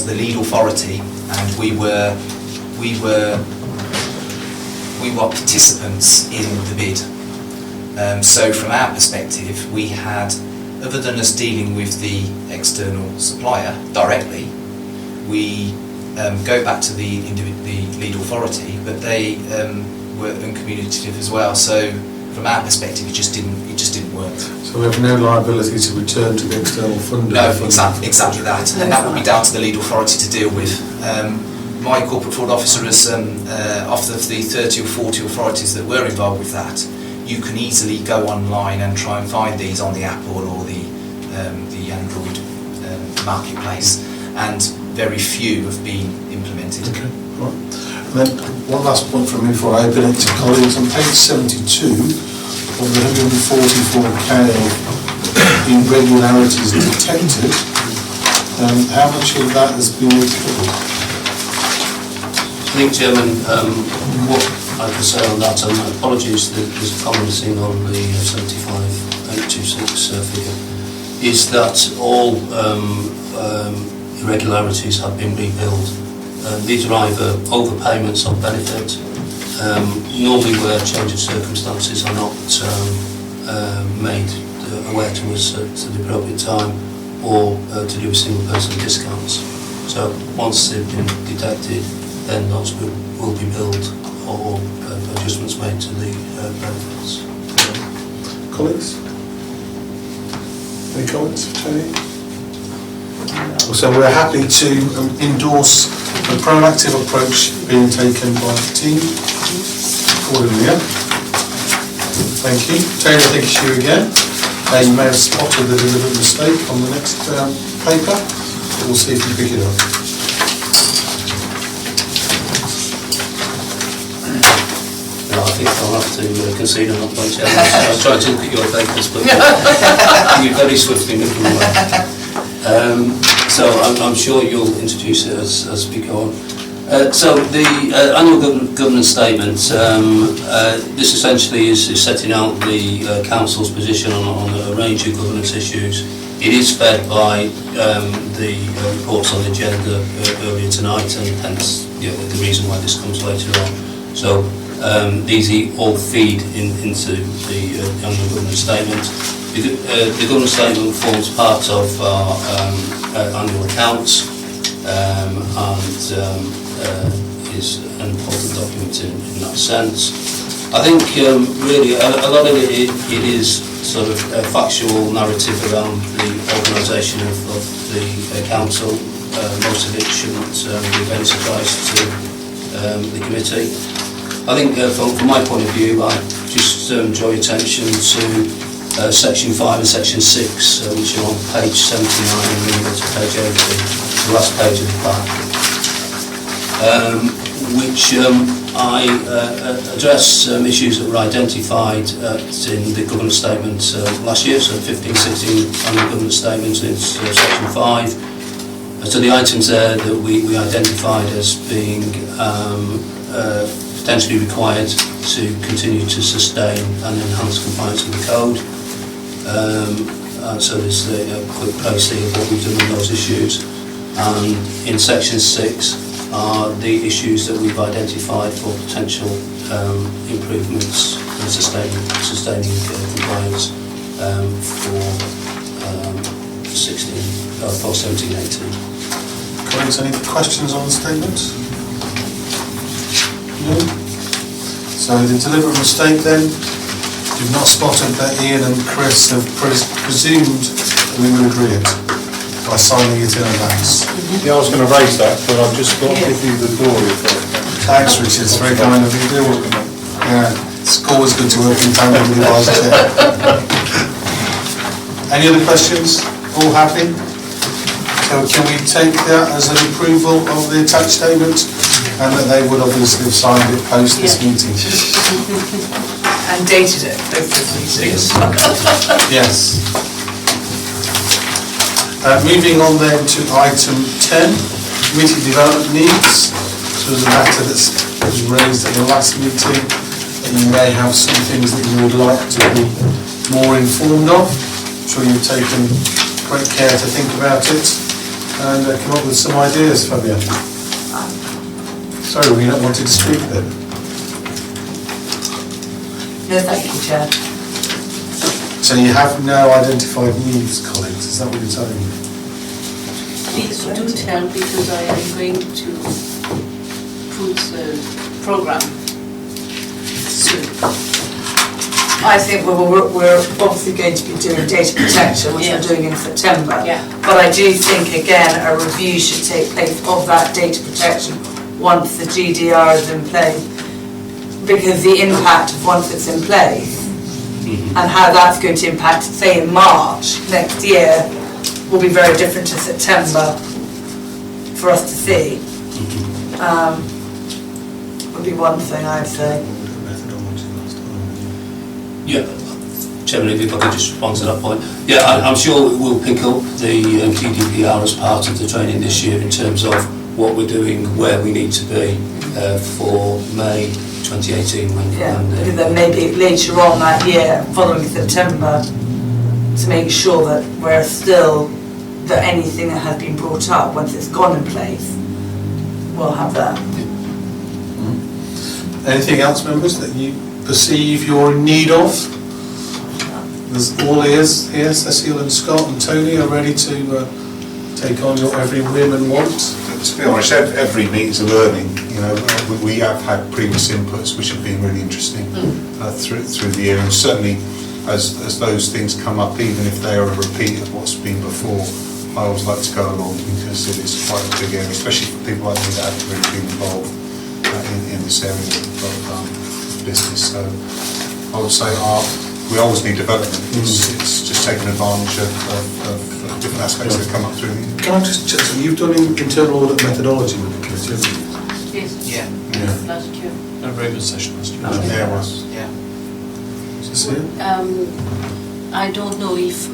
the lead authority, and we were participants in the bid. So from our perspective, we had, other than us dealing with the external supplier directly, we go back to the lead authority, but they were uncommunicative as well. So from our perspective, it just didn't work. So we have no liability to return to the external funder? No, exactly that, and that would be down to the lead authority to deal with. My corporate fraud officer has, off of the 30 or 40 authorities that were involved with that, you can easily go online and try and find these on the Apple or the Android marketplace, and very few have been implemented. Okay, right. And then one last point from me before I open it to colleagues. On page 72 of the 144k irregularities detected, how much of that has been recovered? I think, Chairman, what I can say on that, and apologies that there's a comment seen on the 75826 figure, is that all irregularities have been rebilled. These are either overpayments of benefit, normally where change of circumstances are not made aware to us at the appropriate time, or to do with single person discounts. So once they've been detected, then those will be billed, or adjustments made to the benefits. Colleagues? Any comments for Tony? So we're happy to endorse the proactive approach being taken by the team accordingly. Yeah? Thank you. Tony, I think it's you again. You may have spotted the deliberate mistake on the next paper, but we'll see if you pick it up. I think I'll have to concede on that point, Chairman. I was trying to look at your papers, but you're very swiftly moving away. So I'm sure you'll introduce it as we go on. So the annual governance statement, this essentially is setting out the council's position on a range of governance issues. It is fed by the reports on the agenda earlier tonight, and hence the reason why this comes later on. So these all feed into the annual governance statement. The governance statement forms part of our annual accounts, and is an important document in that sense. I think really a lot of it is sort of a factual narrative around the organisation of the council. Most of it shouldn't be of any surprise to the committee. I think from my point of view, I just draw your attention to section 5 and section 6, which are on page 79 and then go to page 80, the last page of the pack, which I address issues that were identified in the governance statement last year, so 15-16 annual governance statement in section 5. So the items there that we identified as being potentially required to continue to sustain and enhance compliance with the code. So there's a quick précis of what we've done on those issues. And in section 6 are the issues that we've identified for potential improvements and sustaining compliance for 17-18. Colleagues, any questions on the statement? No? So the deliberate mistake then, you've not spotted that Ian and Chris have presumed that we would agree it by signing it in advance. Yeah, I was going to raise that, but I've just got to give you the glory for it. Thanks, Richard, it's very kind of you. Yeah, it's always good to work in tandem with the vice chair. Any other questions? All happy? So can we take that as an approval of the attached statement, and that they would obviously have signed it post this meeting? And dated it, both those meetings. Yes. Moving on then to item 10, community development needs. This was a matter that was raised at the last meeting, that you may have some things that you would like to be more informed of. I'm sure you've taken great care to think about it and come up with some ideas, Fabian. Sorry, were you not wanting to speak then? No, thank you, Chair. So you have no identified needs, colleagues, is that what you're telling me? Please do tell, because I am going to put a program soon. I think we're obviously going to be doing data protection, which we're doing in September. Yeah. But I do think, again, a review should take place of that data protection once the GDR is in place. Because the impact of once it's in place, and how that's going to impact, say in March next year, will be very different to September for us to see. Would be one thing I'd say. Yeah, Chairman, if I could just respond to that point. Yeah, I'm sure we'll pick up the GDPR as part of the training this year in terms of what we're doing, where we need to be for May 2018. Because then maybe later on that year, following September, to make sure that we're still, that anything that has been brought up, once it's gone in place, we'll have that. Anything else, members, that you perceive you're in need of? There's all ears here. Cecile and Scott and Tony are ready to take on your every whim and want. To be honest, every meeting's a learning. You know, we have had previous inputs which have been really interesting through the year, and certainly as those things come up, even if they are a repeat of what's been before, I always like to go along because it is quite a big area, especially for people like me that haven't really been involved in this area of business. So I would say we always need development. It's just taking advantage of different aspects that come up through. Can I just check, so you've done internal audit methodology with the committee, haven't you? Yes. Yeah. Last year. A very good session last year. Yeah, it was. Yeah. Cecile? I don't know if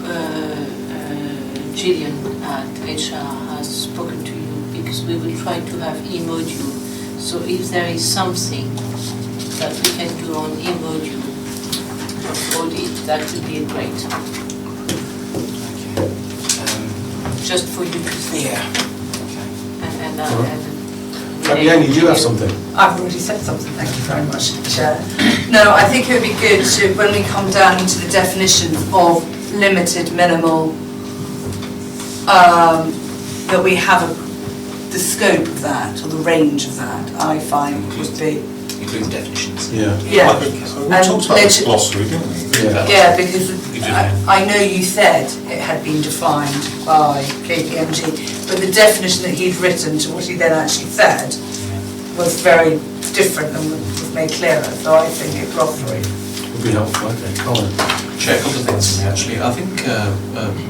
Gillian at HR has spoken to you, because we will try to have e-module. So if there is something that we can do on e-module of audit, that would be great. Just for you to see. Yeah. Fabienne, you do have something? I've already said something, thank you very much, Chair. No, I think it would be good to, when we come down into the definition of limited, minimal, that we have the scope of that, or the range of that, I find would be... Include definitions. Yeah. Yeah. So we talked about this glossary, didn't we? Yeah, because I know you said it had been defined by KPMG, but the definition that he'd written to what he then actually said was very different and was made clearer, so I think a glossary Would be helpful, okay. Colin? Chair, a couple of things for me actually. I think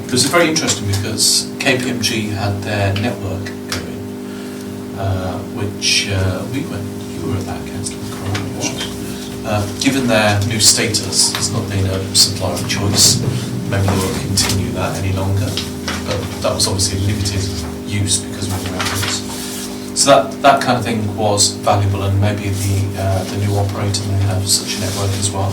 it was very interesting because KPMG had their network going, which you were at that, Councillor. Given their new status, it's not being a supplier of choice, maybe they won't continue that any longer. But that was obviously limited use because of the reference. So that kind of thing was valuable, and maybe the new operator may have such a network as well.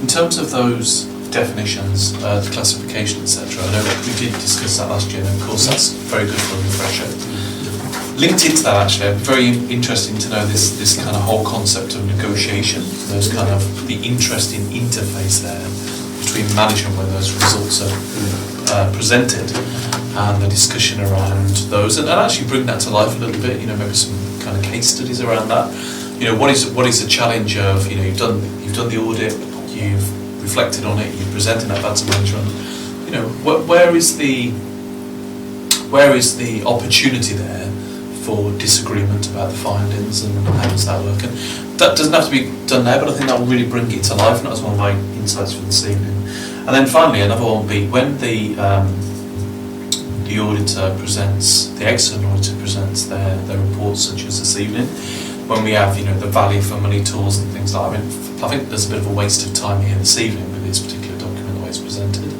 In terms of those definitions, the classification, etc., I know we did discuss that last year, and of course that's very good for a refresher. Linked into that actually, very interesting to know this kind of whole concept of negotiation, those kind of the interesting interface there between management when those results are presented, and the discussion around those, and actually bring that to life a little bit. You know, maybe some kind of case studies around that. You know, what is the challenge of, you know, you've done the audit, you've reflected on it, you've presented that back to management. You know, where is the opportunity there for disagreement about the findings, and how does that work? And that doesn't have to be done now, but I think that will really bring it to life, and that was one of my insights for this evening. And then finally, another one would be when the auditor presents, the external auditor presents their reports, such as this evening, when we have, the value for money tools and things like that. I think there's a bit of a waste of time here this evening with this particular document, the way it's presented.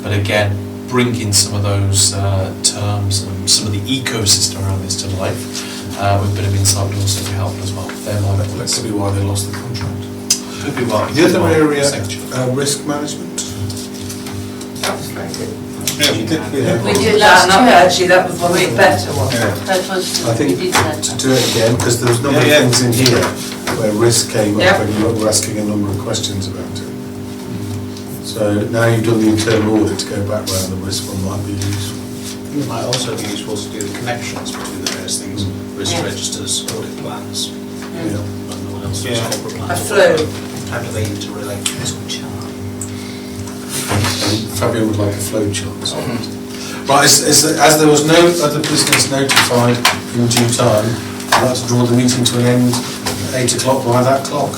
But again, bringing some of those terms and some of the ecosystem around this to life with a bit of insight would also be helpful as well. That could be why they lost the contract. Could be why. The other area, risk management. That was very good. Yeah, we did, We did Yeah, last no, year. actually, that was one of the better ones. That was, I think we did that. to do it again, because there was a number of things in here where risk came up Yep. and you were asking a number of questions about it. So now you've done the internal audit, to go back round, the risk one might be useful. It might also be useful to do the connections between the various things, risk Yeah. registers, audit plans, Yeah. and no one else's Yeah. corporate A plans. flow. How do they interrelate to this one? Fabio would like a flow chart. Right, as there was no other business notified in due time, I'd like to draw the meeting to an end at 8 o'clock by that clock.